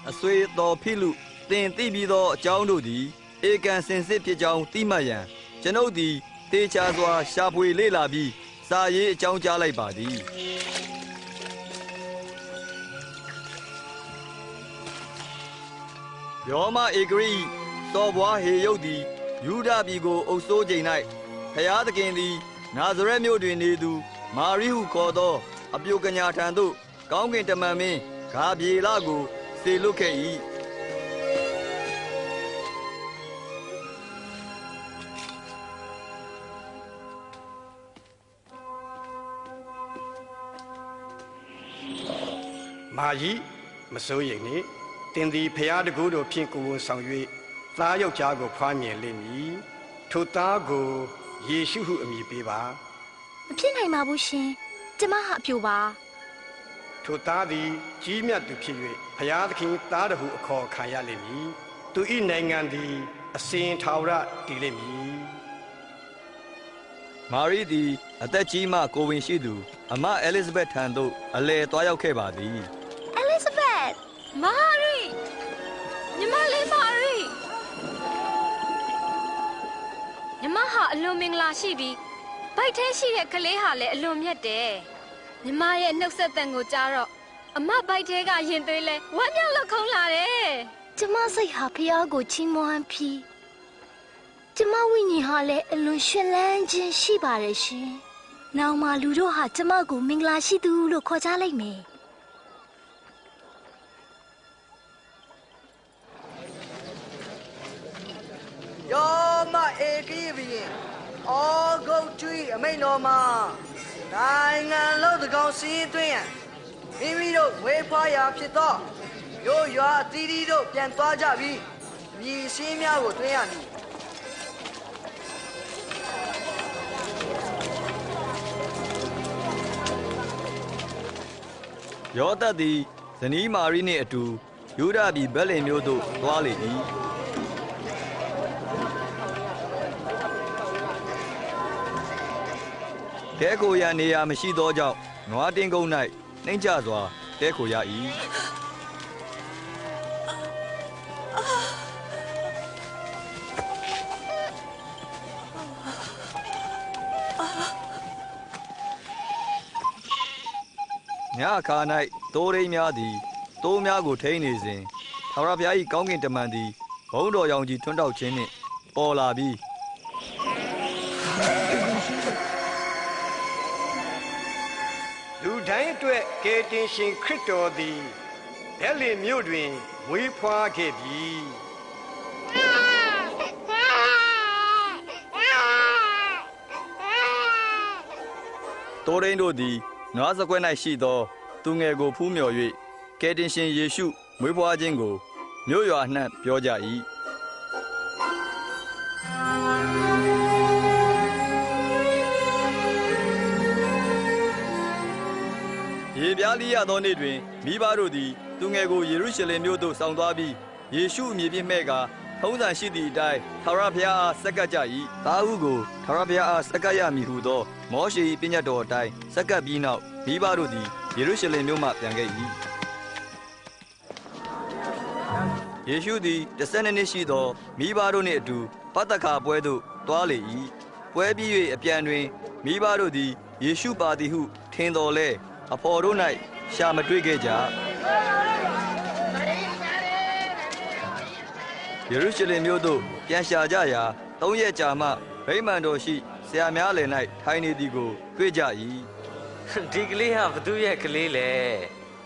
အဆွေတော်ဖိလုတင်သိပြီးသောအကြောင်းတို့သည်ဧကန်စင်စစ်ဖြစ်ကြောင်းသိမှတ်ရန်ကျွန်ုပ်သည်တေချာစွာရှာဖွေလေ့လာပြီးစာရေးအကြောင်းကြားလိုက်ပါသည်ယောမဧကရိသောဘွားဟေယုတ်သည်ယူဒပြည်ကိုအုပ်စိုးချိန်၌ဖျားသခင်သည်နာဇရက်မြို့တွင်နေသူမာရိဟုခေါ်သောအပြိုကညာထံသို့ကောင်းကင်တမန်မင်းဂါဗျေလကိုစေလွတ်ခဲ့၏မာယီမစိုးရိမ်နှင့်တင်သည်ဖျားတကူတို့ဖြင့်ကိုယ်ဝန်ဆောင်၍သားယောက်ျားကိုဖွားမြင်လိမ့်မည်ထိုသားကိုယေရှုဟုအမည်ပေးပါမဖြစ်နိုင်ပါဘူးရှင်ကျမဟာအပြိုပါထိုသားသည်ကြီးမြတ်သူဖြစ်၍ဖျားသခင်သားတော်ဟုအခေါ်ခံရလိမ့်မည်သူ၏နိုင်ငံသည်အစဉ်ထာဝရတည်လိမ့်မည်မာရိသည်အသက်ကြီးမှကိုဝင်ရှိသူအမအဲလစ်ဇဘက်ထံသို့အလည်သွားရောက်ခဲ့ပါသည်အဲလစ်ဇဘက်မာရိညီမလေးမာရိညီမဟာအလွန်မင်္ဂလာရှိပြီးဗိုက်ထဲရှိတဲ့ကလေးဟာလည်းအလွန်မြတ်တယ်ညီမရဲ့နှုတ်ဆက်သံကိုကြားတော့အမဗိုက်ထဲကရင်သွေးလဲဝမ်းမြောက်လို့ခုံးလာတယ်ကျမစိတ်ဟာဖျားကိုချီးမွမ်းပြီးကျမဝိညာဉ်ဟာလည်းအလွန်ရှင်လန်းခြင်းရှိပါတယ်ရှင်နောက်မှလူတို့ဟာကျမကိုမင်္ဂလာရှိသူလို့ခေါ်ကြလိမ့်မယ်ယောမဧကိဘယင်အောဂုတ်ကျွေးအမိန်တော်မှာနိုင်ငံလုံးသကောင်စီးသွင်းရန်မိမိတို့ဝေဖွားရာဖြစ်သောရိုးရွာအသီးသီးတို့ပြန်သွားကြပြီးမြေစင်းများကိုတွင်းရမည်ယောသတ်သည်ဇနီးမာရိနှင့်အတူယူဒပြည်ဗက်လင်မြို့သို့သွားလေ၏တဲခိုရနေရာမရှိသောကြောင့်နွားတင်းကုန်း၌နှိမ့်ချစွာတဲခိုရ၏ညအခါ၌တိုးရင်းများသည်တိုးများကိုထိန်းနေစဉ်ထာဝရဘုရား၏ကောင်းကင်တမန်သည်ဘုန်းတော်ရောင်ကြီးထွန်းတောက်ခြင်းနှင့်ပေါ်လာပြီးလူတိုင်းအတွက်ကယ်တင်ရှင်ခရစ်တော်သည်ဗက်လင်မြို့တွင်မွေးဖွားခဲ့ပြီတိုးရင်းတို့သည်နွားစကွဲ၌ရှိသောသူငယ်ကိုဖူးမြော်၍ကယ်တင်ရှင်ယေရှုမွေးဖွားခြင်းကိုမြို့ရွာနှံ့ပြောကြ၏ယေပြားလိရသောနေ့တွင်မိဘတို့သည်သူငယ်ကိုယေရုရှလင်မြို့သို့ဆောင်သွားပြီးယေရှုအမည်ဖြင့်မှဲ့ကာထုံးစံရှိသည့်အတိုင်းထာဝရဘုရားအားဆက်ကပ်ကြ၏သားဟုကိုထာဝရဘုရားအားဆက်ကပ်ရမည်ဟုသောမောရှေ၏ပညတ်တော်အတိုင်းဆက်ကပ်ပြီးနောက်မိဘတို့သည်ယေရုရှလင်မြို့မှပြန်ခဲ့၏ယေရှုသည်12နှစ်ရှိသောမိဘတို့နှင့်အတူပသခါပွဲသို့သွားလေ၏ပွဲပြီး၍အပြန်တွင်မိဘတို့သည်ယေရှုပါသည်ဟုထင်တော်လဲအဖော်တို့၌ရှာမတွေ့ခဲ့ကြယေရုရှလင်မြို့သို့ပြန်ရှာကြရာ3ရက်ကြာမှဗိမာန်တော်ရှိဆရာများလယ်၌ထိုင်နေသည်ကိုတွေ့ကြ၏ဒီကလေးဟာဘသူရဲ့ကလေးလဲ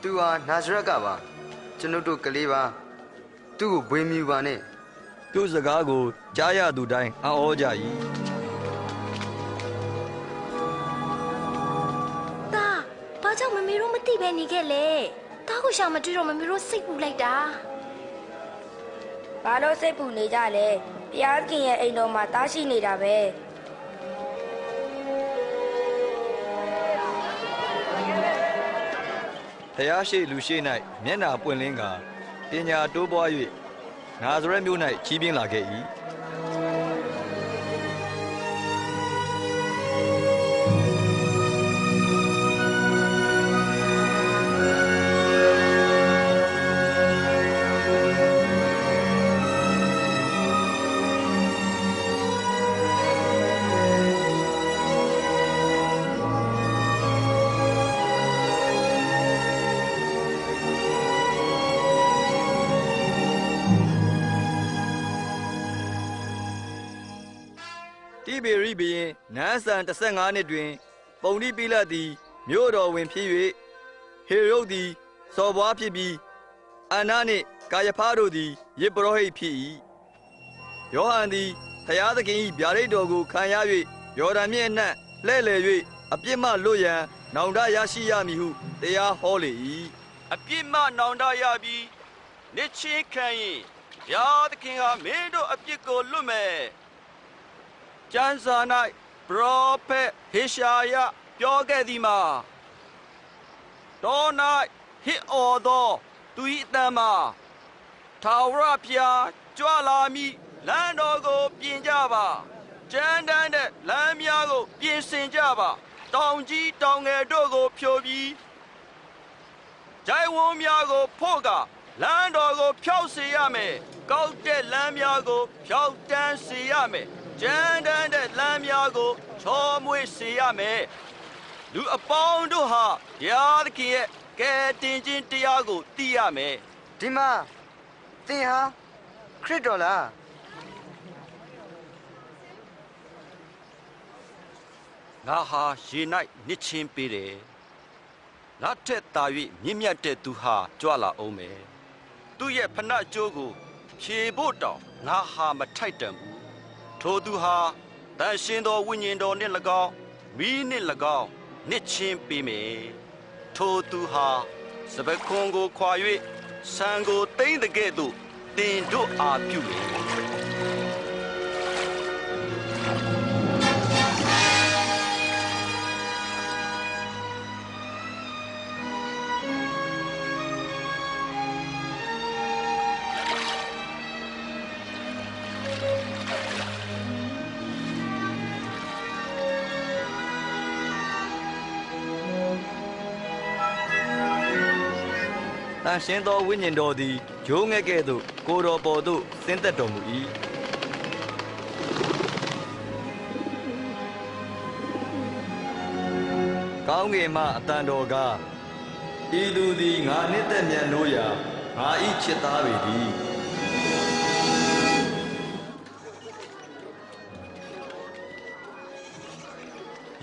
သူဟာနာဇရက်ကပါကျွန်ုပ်တို့ကလေးပါသူ့ကိုဘွေးမြူပါနဲ့သူ့စကားကိုကြားရသူတိုင်းအံ့ဩကြ၏တာဘာကြောင့်မမေတို့မသိပဲနေခဲ့လဲတာကိုရှာမတွေ့တော့မမေတို့စိတ်ပူလိုက်တာဘာလို့စိတ်ပူနေကြလဲဘုရားသခင်ရဲ့အိမ်တော်မှာတားရှိနေတာပဲဖျားရှိလူရှိ၌မျက်နာပွင့်လင်းကပညာတိုးပွား၍နာဇရက်မြို့၌ချီးပြင်းလာခဲ့၏ တိဘေရိဘီရင်နန်းဆန်15နှစ်တွင်ပုံတိပိလတ်သည်မြို့တော်ဝင်ဖြစ်၍ဟေရုဒ်သည်စော်ဘွားဖြစ်ပြီးအန္နာနှင့်ကာယဖားတို့သည်ယေပရောဟိတ်ဖြစ်၏ယောဟန်သည်ဖျားသခင်၏ဗျာဒိတ်တော်ကိုခံရ၍ယော်ဒန်မြစ်အနှံ့လှဲ့လေ၍အပြစ်မှလွတ်ရန်နောင်တရရှိရမည်ဟုတရားဟောလေ၏အပြစ်မှနောင်တရပြီးနှစ်ချင်းခံရင်ဗျာသခင်ဟာမင်းတို့အပြစ်ကိုလွတ်မယ်ကျမ်းစာ၌ပရောဖက်ဟေရှာယပြောခဲ့သည်မှာတော၌ဟစ်အော်သောသူ၏အသံမှာထာဝရဘုရားကြွလာမည်လမ်းတော်ကိုပြင်ကြပါကျမ်းတမ်းတဲ့လမ်းများကိုပြင်ဆင်ကြပါတောင်ကြီးတောင်ငယ်တို့ကိုဖြိုပြီးဂျိုင်ဝန်းများကိုဖို့ကလမ်းတော်ကိုဖြောက်စေရမယ်ကောက်တဲ့လမ်းများကိုဖြောက်တန်းစေရမယ်ကျမ်းတမ်းတဲ့လမ်းများကိုချောမွေ့စေရမယ်လူအပေါင်းတို့ဟာဘုရားသခင်ရဲ့ကယ်တင်ခြင်းတရားကိုသိရမယ်ဒီမှာသင်ဟာခရစ်တော်လားငါဟာရေ၌နှစ်ချင်းပေးတယ်ငါထက်သာ၍မြင့်မြတ်တဲ့သူဟာကြွလာအောင်မယ်သူ့ရဲ့ဖဏကြိုးကိုဖြေဖို့တောင်ငါဟာမထိုက်တန်ဘူးထိုသူဟာတန်ရှင်သောဝိညာဉ်တော်နှင့်၎င်းမိနှင့်၎င်းနှစ်ချင်းပေးမယ်ထိုသူဟာစပခွန်ကိုခွာ၍ဆံကိုတိမ့်တဲ့ကဲ့သို့တင်တို့အားပြုလေတန်ရှင်းသောဝိညာဉ်တော်သည်ဂျိုးငဲ့ကဲ့သို့ကိုယ်တော်ပေါ်သို့ဆင်းသက်တော်မူ၏ကောင်းကင်မှအတန်တော်ကဤသူသည်ငါနှစ်သက်မြတ်လို့ရာငါ၏ချစ်သားပေသည်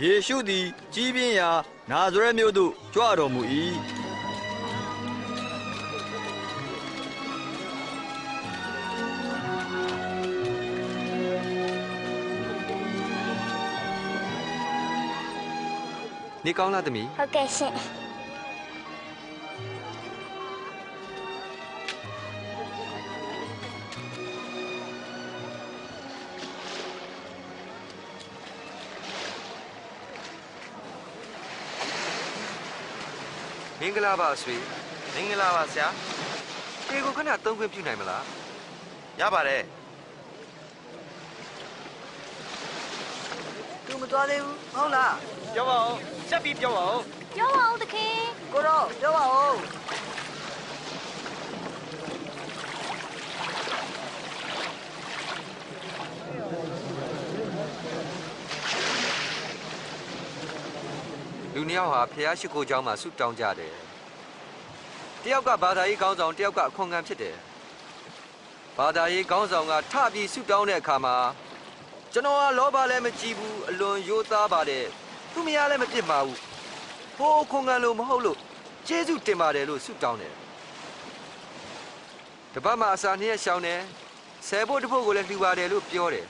ယေရှုသည်ကြီးပြင်းရာနာဇရက်မြို့သို့ကြွတော်မူ၏နေကောင်းလားသမီးဟုတ်ကဲ့ရှင်မင်္ဂလာပါဆွေမင်္ဂလာပါဆရာတေကိုခဏသုံးခွင့်ပြုနိုင်မလားရပါတယ်သူမသွားသေးဘူးဟုတ်လားပြောပါဦးဆက်ပြီးပြောပါဦးပြောပါဦးသခင်ကိုတော့ပြောပါဦးလူနှစ်ယောက်ဟာဖျားရှိခိုးเจ้าမှာဆုတောင်းကြတယ်တယောက်ကဘာသာရေးခေါင်းဆောင်တယောက်ကအခွန်ခံဖြစ်တယ်ဘာသာရေးခေါင်းဆောင်ကထပြီးဆုတောင်းတဲ့အခါမှာကျွန်တော်ကလောဘလည်းမကြည့်ဘူးအလွန်ရိုးသားပါတယ်သူမရလည်းမပြစ်ပါဘူးဟိုးခွန်ခံလို့မဟုတ်လို့ကျေးဇူးတင်ပါတယ်လို့ဆုတောင်းတယ်တပတ်မှအစာနှစ်ရက်ရှောင်းတယ်ဆယ်ဖို့တစ်ဖို့ကိုလည်းလှူပါတယ်လို့ပြောတယ်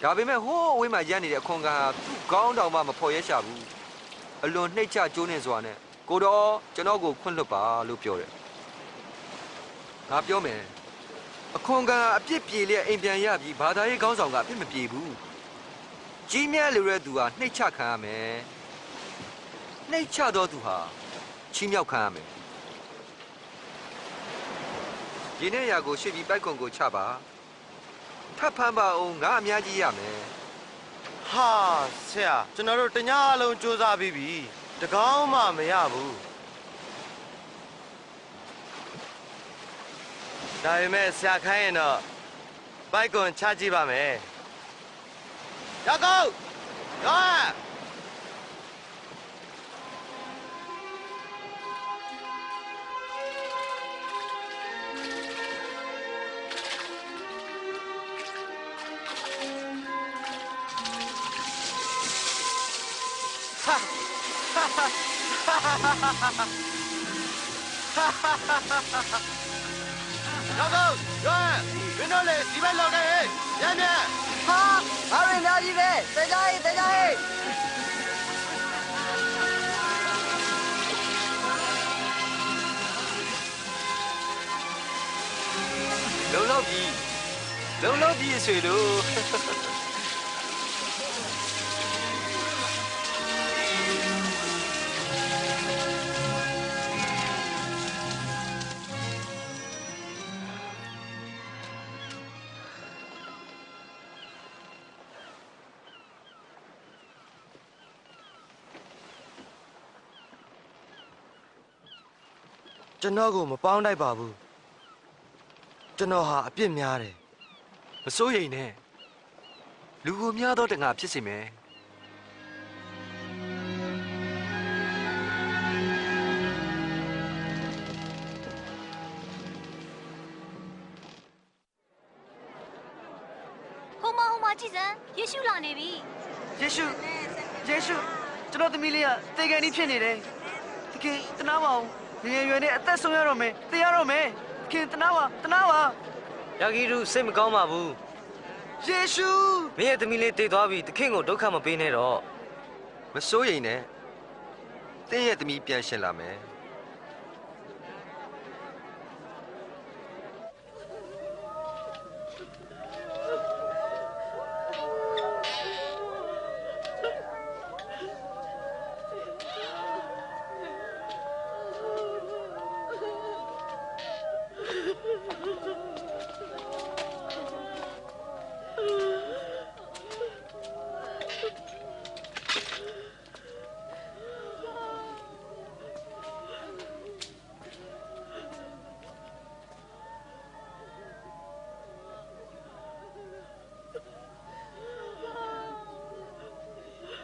ဒါပေမဲ့ဟိုးအဝေးမှာရပ်နေတဲ့အခွန်ခံဟာသူ့ခေါင်းတောင်မှမဖော်ရဲရှာဘူးအလွန်နှိမ့်ချကျိုးနေစွာနဲ့ကိုတော့ကျွန်တော်ကိုခွင့်လွှတ်ပါလို့ပြောတယ်ငါပြောမယ်အခွန်ကအပြစ်ပြေလျက်အိမ်ပြန်ရပြီးဘာသာရေးခေါင်းဆောင်ကအပြစ်မပြေဘူးကြီးမြတ်လူရဲ့သူဟာနှိမ့်ချခံရမယ်နှိမ့်ချတော့သူဟာချီးမြှောက်ခံရမယ်ဒီနေ့ရာကိုရှေ့ပြီးပိုက်ကွန်ကိုချပါထပ်ဖမ်းပါအောင်ငါအများကြီးရမယ်ဟာဆရာကျွန်တော်တို့တညအလုံးစူးစမ်းပြီးပြီတကောင်းမှမရဘူးဒါပေမဲ့ဆရာခိုင်းရင်တော့ဘိုက်ကွန်ချကြည့်ပါမယ်ရောက်ကောရော老公，喂，别闹嘞，里边老的嘿，见面。哈，阿瑞苗一位，再加一，再加一。လုံလောက်ပြီဆွေတို့ကျွန်တော်ကိုမပေါင်းတိုက်ပါဘူးကျွန်တော်ဟာအပြစ်များတယ်မစိုးရိမ်နဲ့လူကိုများတော့တငါဖြစ်စေမယ်ဟိုမကြည့်စမ်းယေရှုလာနေပြီယေရှုကျွန်တော်သမီးလေးကတေကန်ကြီးဖြစ်နေတယ်တကယ်တနာပါအောင်ငယ်ရွယ်နဲ့အသက်ဆုံးရတော့မယ်တေးရတော့မယ်တကယ်တနာပါယာဂီရုစိတ်မကောင်းပါဘူးယေရှုမင်းရဲ့သမီးလေးတေသွားပြီတခင်ကိုဒုက္ခမပေးနဲ့တော့မစိုးရိမ်နဲ့တင်းရဲ့သမီးပြန်ရှင်လာမယ်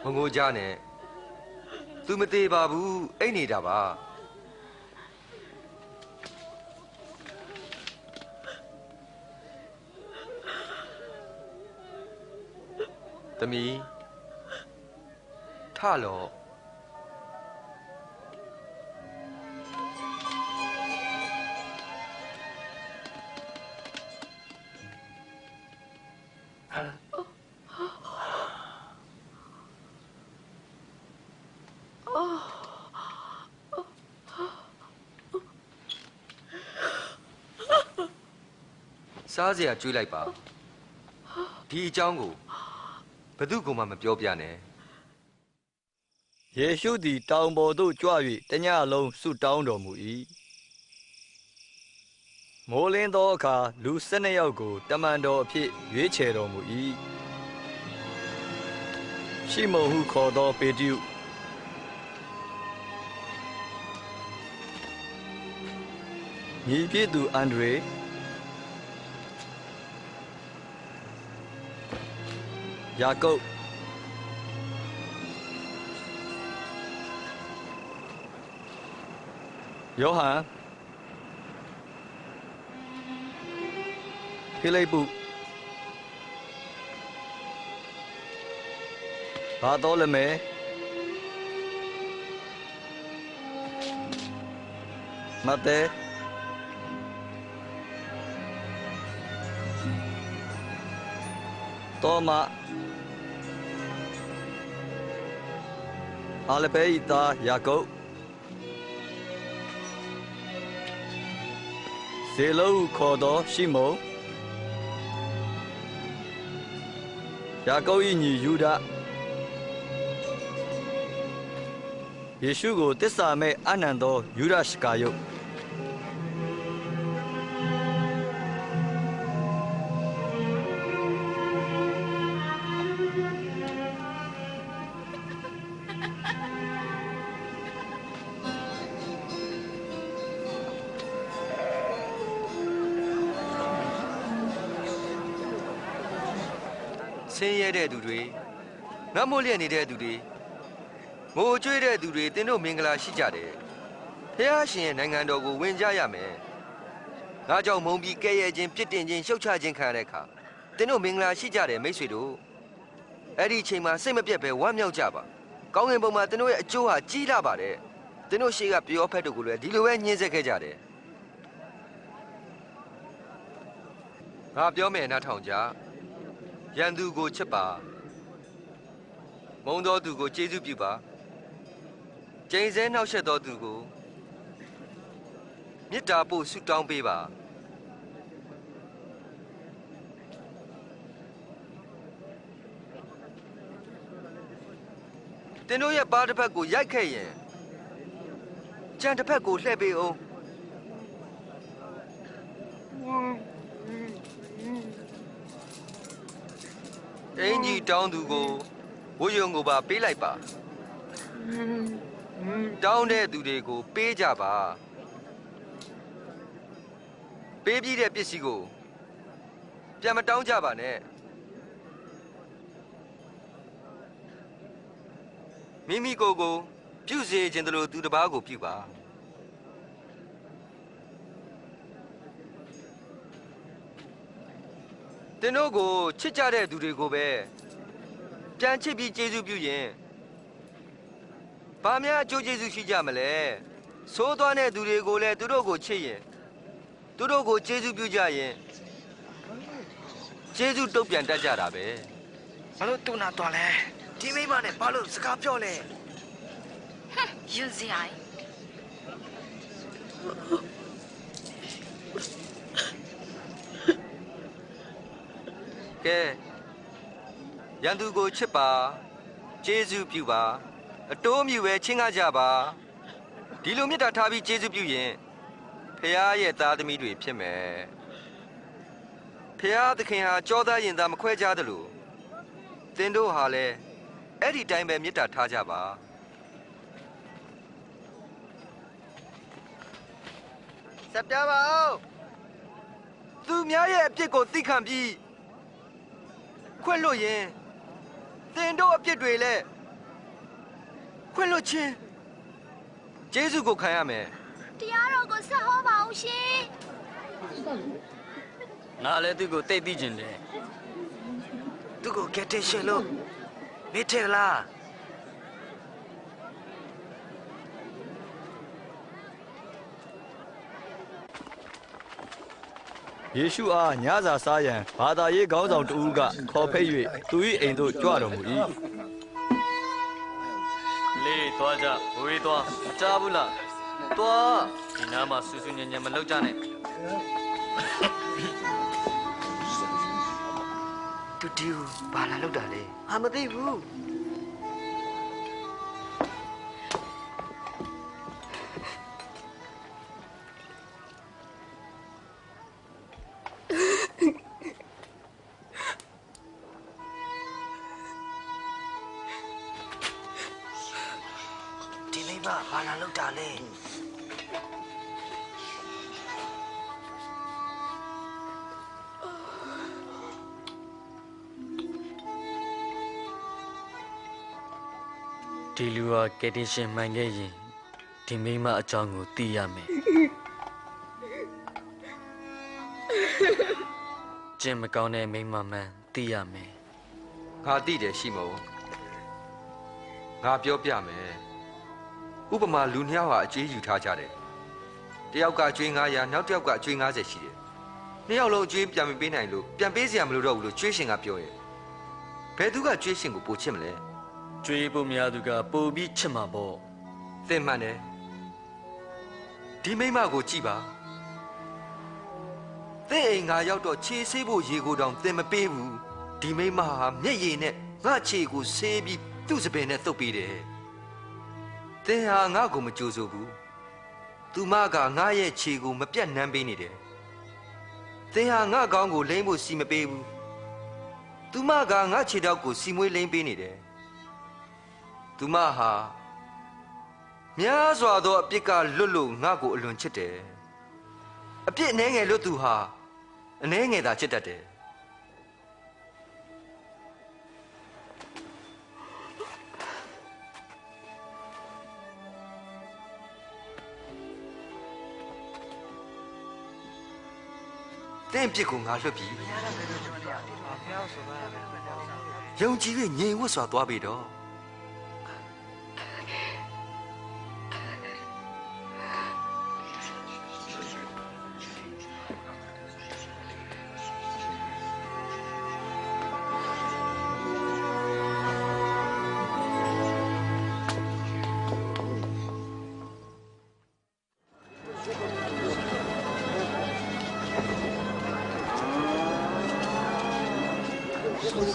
မငိုကြနဲ့သူမသေးပါဘူးအိတ်နေတာပါသမီးထလောစားစရာကျွေးလိုက်ပါဒီအကြောင်းကိုဘယ်သူမှမပြောပြနဲ့ယေရှုသည်တောင်ပေါ်သို့ကြွ၍တညလုံးဆုတောင်းတော်မူ၏မိုးလင်းသောအခါလူ12ယောက်ကိုတမန်တော်အဖြစ်ရွေးချယ်တော်မူ၏ရှိမုန်ဟုခေါ်သောပေတရုညီဖြစ်သူအန္ဒြေယာကုပ်ယောဟန်ဖိလိပ္ပုဘာသောလမဲမဿဲသောမအာလပေ၏သားယာကုပ်ဇေလုဟုခေါ်သောရှိမုန်ယာကုပ်၏ညီယုဒယေရှုကိုတစ္ဆာမဲ့အနန္သောယုဒရှကာယုတ်ဆင်းရဲတဲ့သူတွေငတ်မို့လျက်နေတဲ့သူတွေမိုးကျွေးတဲ့သူတွေတင်းတို့မင်္ဂလာရှိကြတယ်ဖះရှင်ရဲ့နိုင်ငံတော်ကိုဝင်ကြရမယ်ငါကြောင့်မုံပြီးကဲရဲခြင်းပြစ်တင်ခြင်းရှုတ်ချခြင်းခံရတဲ့အခါတင်းတို့မင်္ဂလာရှိကြတယ်မိတ်ဆွေတို့အဲ့ဒီအချိန်မှာစိတ်မပြတ်ပဲဝမ်းမြောက်ကြပါကောင်းကင်ဘုံမှာတင်းတို့ရဲ့အကျိုးဟာကြီးလာပါတယ် တင်းတို့ရှေ့ကပြောဖက်တို့ကိုလည်းဒီလိုပဲညှင်းဆက်ခဲ့ကြတယ်ငါပြောမယ်နားထောင်ကြရန်သူကိုချစ်ပါမုန်းသောသူကိုကျေးဇူးပြုပါကျိန်ဆဲနှောက်ယှက်သောသူကိုမေတ္တာပို့ဆုတောင်းပေးပါတင်းတို့ရဲ့ပါးတစ်ဖက်ကိုရိုက်ခဲ့ရင်ကြံတစ်ဖက်ကိုလှည့်ပေးအောင်အင်ကြီးတောင်းသူကိုဝှယုံကိုပါပေးလိုက်ပါတောင်းတဲ့သူတွေကိုပေးကြပါပေးပြီးတဲ့ပစ္စည်းကိုပြန်မတောင်းကြပါနဲ့မိမိကိုယ်ကိုပြုစေခြင်းတို့လိုသူတစ်ပါးကိုပြုပါတင်းတို့ကိုချစ်ကြတဲ့သူတွေကိုပဲပြန်ချစ်ပြီးကျေးဇူးပြုရင်ဘာများအကျိုးကျေးဇူးရှိကြမလဲဆိုးသွားတဲ့သူတွေကိုလည်းသူတို့ကိုချစ်ရင်သူတို့ကိုကျေးဇူးပြုကြရင်ကျေးဇူးတုတ်ပြန်တတ်ကြတာပဲဘာလို့တူနာတော်လဲဒီမိမနဲ့ဘာလို့စကားပြောလဲဟဲ့ယူစီအိုင်ကဲရန်သူကိုချစ်ပါကျေးဇူးပြုပါအတိုးမြူပဲချင်းကားကြပါဒီလိုမေတ္တာထားပြီးကျေးဇူးပြုရင်ဖခင်ရဲ့သားသမီးတွေဖြစ်မယ်ဖခင်သခင်ဟာကြောသားရင်သားမခွဲခြားသလိုသင်တို့ဟာလည်းအဲ့ဒီတိုင်းပဲမေတ္တာထားကြပါဆက်ပြပါဦးသူများရဲ့အပြစ်ကိုသိခံပြီးခွင့်လွှတ်ရင်သင်တို့အပြစ်တွေလည်းခွင့်လွှတ်ခြင်းကျေးဇူးကိုခံရမယ်တရားတော်ကိုဆက်ဟောပါအောင်ရှင်ငါလည်းသူ့ကိုတိတ်သိကျင်တယ်သူ့ကိုကက်တင်ရှင်လို့မေ့တယ်လားယေရှုအားညစာစားရန်ဘာသာရေးခေါင်းဆောင်တဦးကခေါ်ဖိတ်၍သူ၏အိမ်သို့ကြွတော်မူ၏လေးသွားကြဝေးသွားမကြားဘူးလားသွားဒီနားမှာဆူဆူညံညံမလောက်ကြနဲ့တူတူဘာလာလောက်တာလဲငါမသိဘူးဒီမိမဘာလာလောက်တာလဲဒီလူဟာကယ်တင်ရှင်မှန်ခဲ့ရင်ဒီမိမအကြောင်းကိုသိရမယ်ကျင်မကောင်းတဲ့မိမမှန်သိရမယ်ငါသိတယ်ရှိမဟုတ်ငါပြောပြမယ်ဥပမာလူနှစ်ယောက်ဟာအကျွေးယူထားကြတယ်တယောက်ကကျွေး900နောက်တစ်ယောက်ကအကျွေး90ရှိတယ်နှစ်ယောက်လုံးအကျွေးပြန်မပေးနိုင်လို့ပြန်ပေးစရာမလိုတော့ဘူးလို့ကျွေးရှင်ကပြောရဲ့ဘယ်သူကကျွေးရှင်ကိုပိုချစ်မလဲကျွေးဖို့များသူကပိုပြီးချစ်မှာပေါ့သင်မှန်တယ်ဒီမိမကိုကြည့်ပါသင်အိမ်ငါရောက်တော့ခြေဆေးဖို့ရေကိုတောင်သင်မပေးဘူးဒီမိမဟာမျက်ရည်နဲ့ငါခြေကိုဆေးပြီးသူ့စပင်နဲ့သုတ်ပေးတယ်သင်ဟာငါ့ကိုမကြိုးဆိုဘူးသူမကငါရဲ့ခြေကိုမပြတ်နှမ်းပေးနေတယ်သင်ဟာငါကောင်းကိုလိမ့်ဖို့စီမပေးဘူးသူမကငါခြေထောက်ကိုစီမွေးလိမ့်ပေးနေတယ်သူမဟာများစွာသောအပြစ်ကလွတ်လို့ငါ့ကိုအလွန်ချစ်တယ်အပြစ်အနှဲငယ်လွတ်သူဟာအနှဲငယ်သာချစ်တတ်တယ်သင်ပြစ်ကိုငါလွတ်ပြီယုံကြည်၍ငြိမ်ဝတ်စွာသွားပြီတော့ တခင်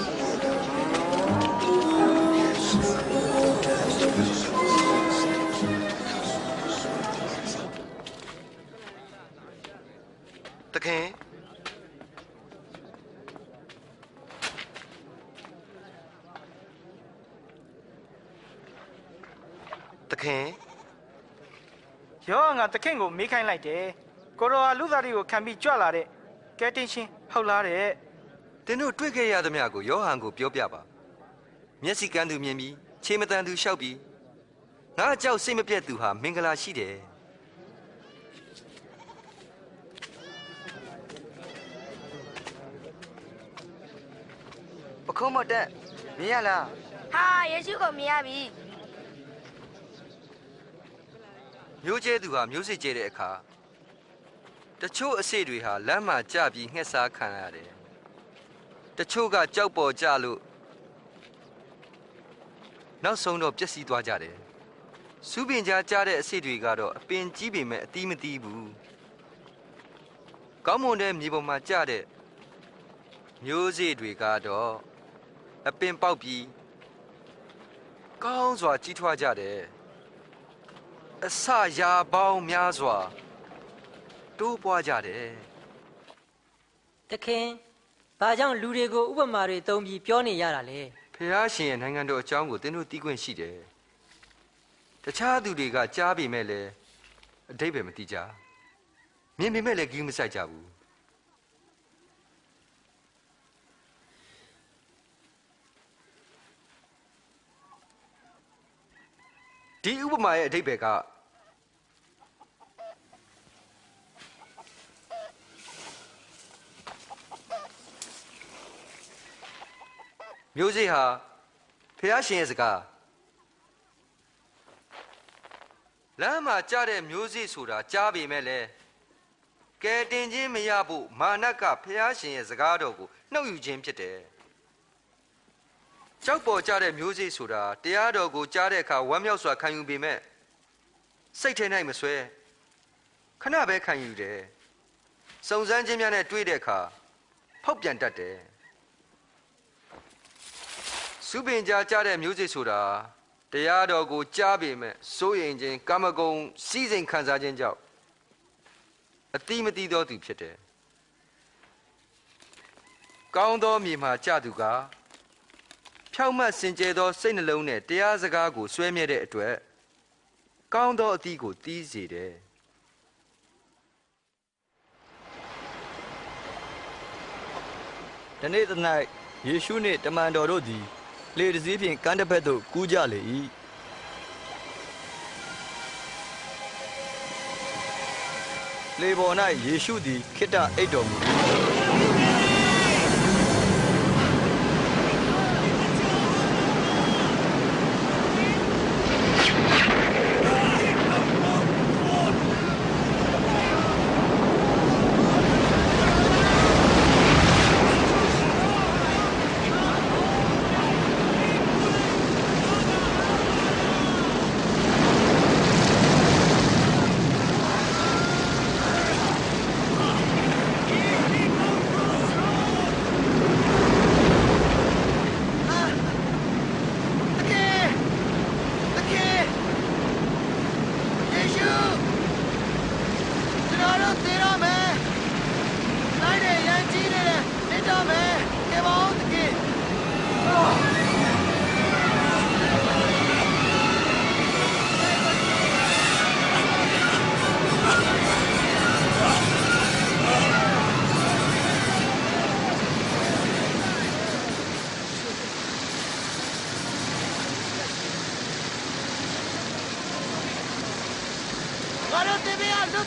ရောငါတခင်ကိုမေးခိုင်းလိုက်တယ်ကိုရောဟာလူသားတွေကိုခံပြီးကြွလာတဲ့ကဲတင်ရှင်ဟုတ်လားတဲ့ တင်းတို့တွေ့ခဲ့ရသမျှကိုယောဟန်ကိုပြောပြပါမျက်စိကန်းသူမြင်ပြီးခြေမတန်သူလျှောက်ပြီးငါကြောက်စိတ်မပြတ်သူဟာမင်္ဂလာရှိတယ် ပခုံးမတက်မြင်ရလား ဟာယေရှုကိုမြင်ရပြီ မျိုးကျဲသူဟာမျိုးစစ်ကျဲတဲ့အခါတချို့အစေတွေဟာလမ်းမှာကြပြီးငှက်စားခံရတယ်တချို့ကကြောက်ပေါ်ကြလို့နောက်ဆုံးတော့ပျက်စီးသွားကြတယ်စူးပင်ကြားကြားတဲ့အစေတွေကတော့အပင်ကြီးပေမဲ့အသီးမသီးဘူးကောင်းမွန်တဲ့မြေပေါ်မှာကြတဲ့မျိုးစေ့တွေကတော့အပင်ပေါက်ပြီးကောင်းစွာကြီးထွားကြတယ်အစရာပေါင်းများစွာတိုးပွားကြတယ် တခင်ဘာကြောင့်လူတွေကိုဥပမာတွေသုံးပြီးပြောနေရတာလဲ ဖះရှင်ရဲ့နိုင်ငံတော်အကြောင်းကိုသင်တို့သိခွင့်ရှိတယ်တခြားသူတွေကကြားပေမဲ့လည်းအတိတ်ပဲမသိကြမြင်ပေမဲ့လည်းဂရုမစိုက်ကြဘူးဒီဥပမာရဲ့အဓိပ္ပာယ်ကမျိုးစေ့ဟာဖះရှင်ရဲ့စကားလမ်းမှာကြားတဲ့မျိုးစေ့ဆိုတာကြားပေမဲ့လည်းကဲတင်ခြင်းမရဖို့မာနကဖះရှင်ရဲ့စကားတော်ကိုနှုတ်ယူခြင်းဖြစ်တယ်ကြောက်ပေါ်ကြတဲ့မျိုးစေ့ဆိုတာတရားတော်ကိုကြားတဲ့အခါဝမ်းမြောက်စွာခံယူပေမဲ့စိတ်ထဲ၌မဆွဲခဏပဲခံယူတယ်စုံစမ်းခြင်းများနဲ့တွေ့တဲ့အခါဖောက်ပြန်တတ်တယ်စူပင်ကြားကြားတဲ့မျိုးစေ့ဆိုတာတရားတော်ကိုကြားပေမဲ့စိုးရိမ်ခြင်းကာမဂုဏ်စီးစိမ်ခံစားခြင်းကြောင့်အတိမတိသောသူဖြစ်တယ်ကောင်းသောမြေမှာကြသူကဖြောင့်မတ်စင်ကြယ်သောစိတ်နှလုံးနဲ့တရားစကားကိုဆွဲမြဲတဲ့အတွက်ကောင်းသောအသီးကိုသီးစေတယ် တနေ့သ၌ယေရှုနှင့်တမန်တော်တို့သည်လှေတစ်စီးဖြင့်ကမ်းတစ်ဖက်သို့ကူးကြလေ၏လှေပေါ်၌ယေရှုသည်ခိတ္တအိပ်တော်မူ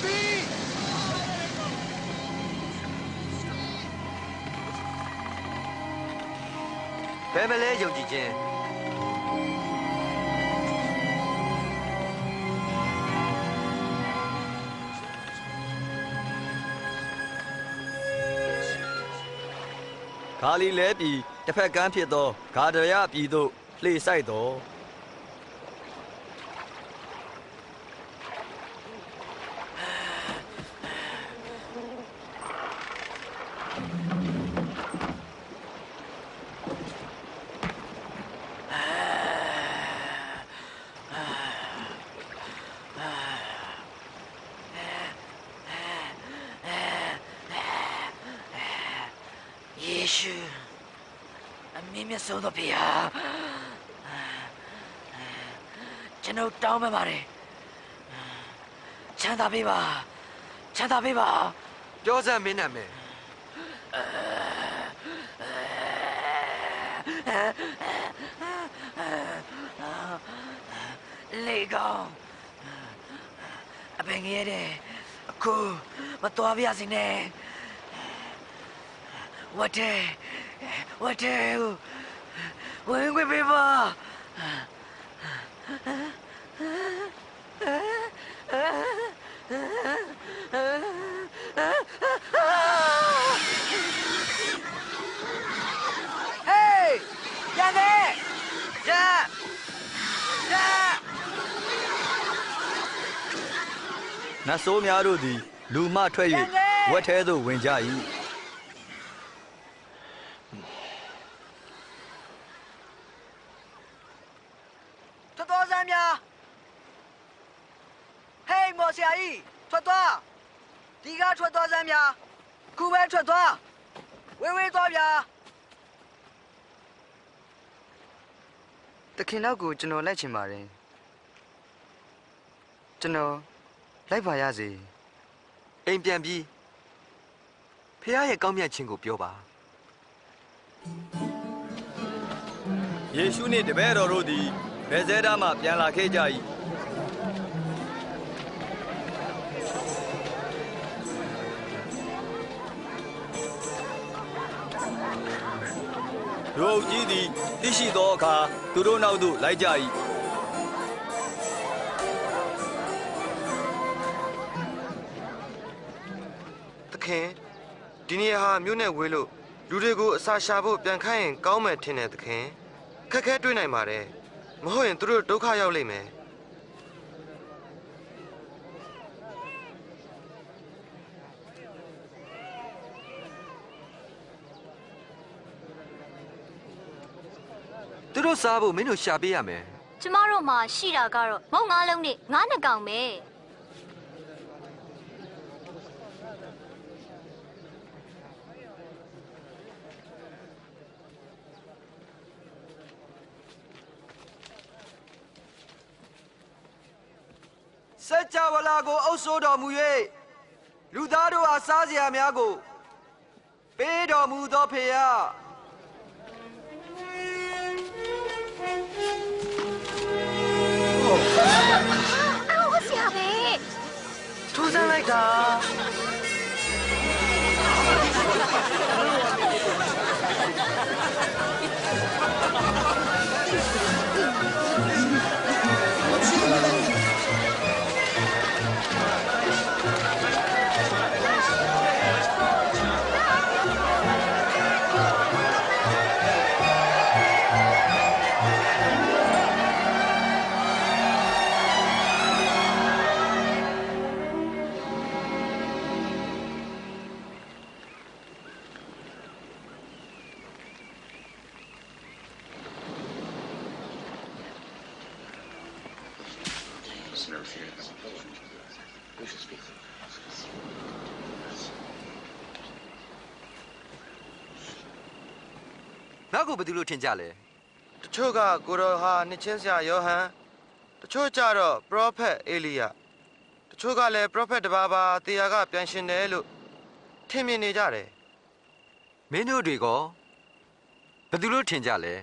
၏ဘယ်မလဲယုံကြည်ခြင်းဂါလိလဲပြည်တစ်ဖက်ကမ်းဖြစ်သောဂါဒရပြည်သို့လှေဆိုင်တော် ရှုအမင်းမြတ်ဆုံးသောဖေဟာကျွန်တော်တောင်းပန်ပါတယ်ချမ်းသာပေးပါချမ်းသာပေးပါ ပြောစမ်းမင်းနာမည်လေကောင်အပင်ငယ်တဲ့အခုမတော်ပြရစီနဲ့ဝတ်တယ်ဝင်ခွင့်ပေးပါနတ်ဆိုးများတို့သည်လူမှထွက်၍ဝက်ထဲသို့ဝင်ကြ၏ထွက်သွားစမ်းများဟေးမော်ဆရာကြီးထွက်သွားဒီကထွက်သွားစမ်းများခုပဲထွက်သွားဝေးသွားဗျာတခင်တော့ကိုကျွန်တော်လိုက်ချင်ပါတယ်ကျွန်တော်လိုက်ပါရစေ အိမ်ပြန်ပြီးဖះရဲ့ကောင်းမြတ်ခြင်းကိုပြောပါယေရှုနှင့်တပည့်တော်တို့သည်ဗေဇဲဒမှပြန်လာခဲ့ကြ၏လူအုပ်ကြီးသည်သိရှိသောအခါသူတို့နောက်သို့လိုက်ကြ၏ခင်ဒီနေ့ဟာမြို့နဲ့ဝေးလို့လူတွေကိုအစာရှာဖို့ပြန်ခိုင်းရင်ကောင်းမယ်ထင်တယ်သခင်ခက်ခဲတွေးနိုင်ပါတယ်မဟုတ်ရင်သူတို့ဒုက္ခရောက်လိမ့်မယ်သူတို့စားဖို့မင်းတို့ရှာပေးရမယ်ကျမတို့မှာရှိတာကတော့မုံငါးလုံးနဲ့ငါးနှစ်ကောင်ပဲစัจ java လာကိုအုပ်စိုးတော်မူ၍လူသားတို့အားစားစရာများကိုပေးတော်မူသောဖေယအော်ဆရာပဲထူးဆန်းလိုက်တာနောက်ကိုဘယ်သူလို့ထင်ကြလဲတချို့ကကိုတော်ဟာနှစ်ချင်းဆရာယောဟန်တချို့ကြတော့ပရောဖက်အေလိယတချို့ကလည်းပရောဖက်တစ်ပါးပါတေယာကပြန်ရှင်တယ်လို့ထင်မြင်နေကြတယ်မင်းတို့တွေကဘယ်သူလို့ထင်ကြလဲ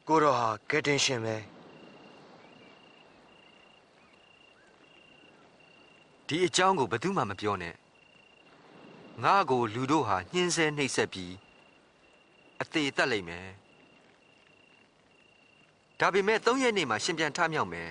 ကိုတော်ဟာကယ်တင်ရှင်ပဲဒီအကြောင်းကိုဘယ်သူမှမပြောနဲ့ငါ့ကိုလူတို့ဟာညှင်းဆဲနှိပ်စက်ပြီးအသေးသက်လိမ့်မယ်ဒါပေမဲ့3ရက်နေ့မှာရှင်ပြန်ထမြောက်မယ်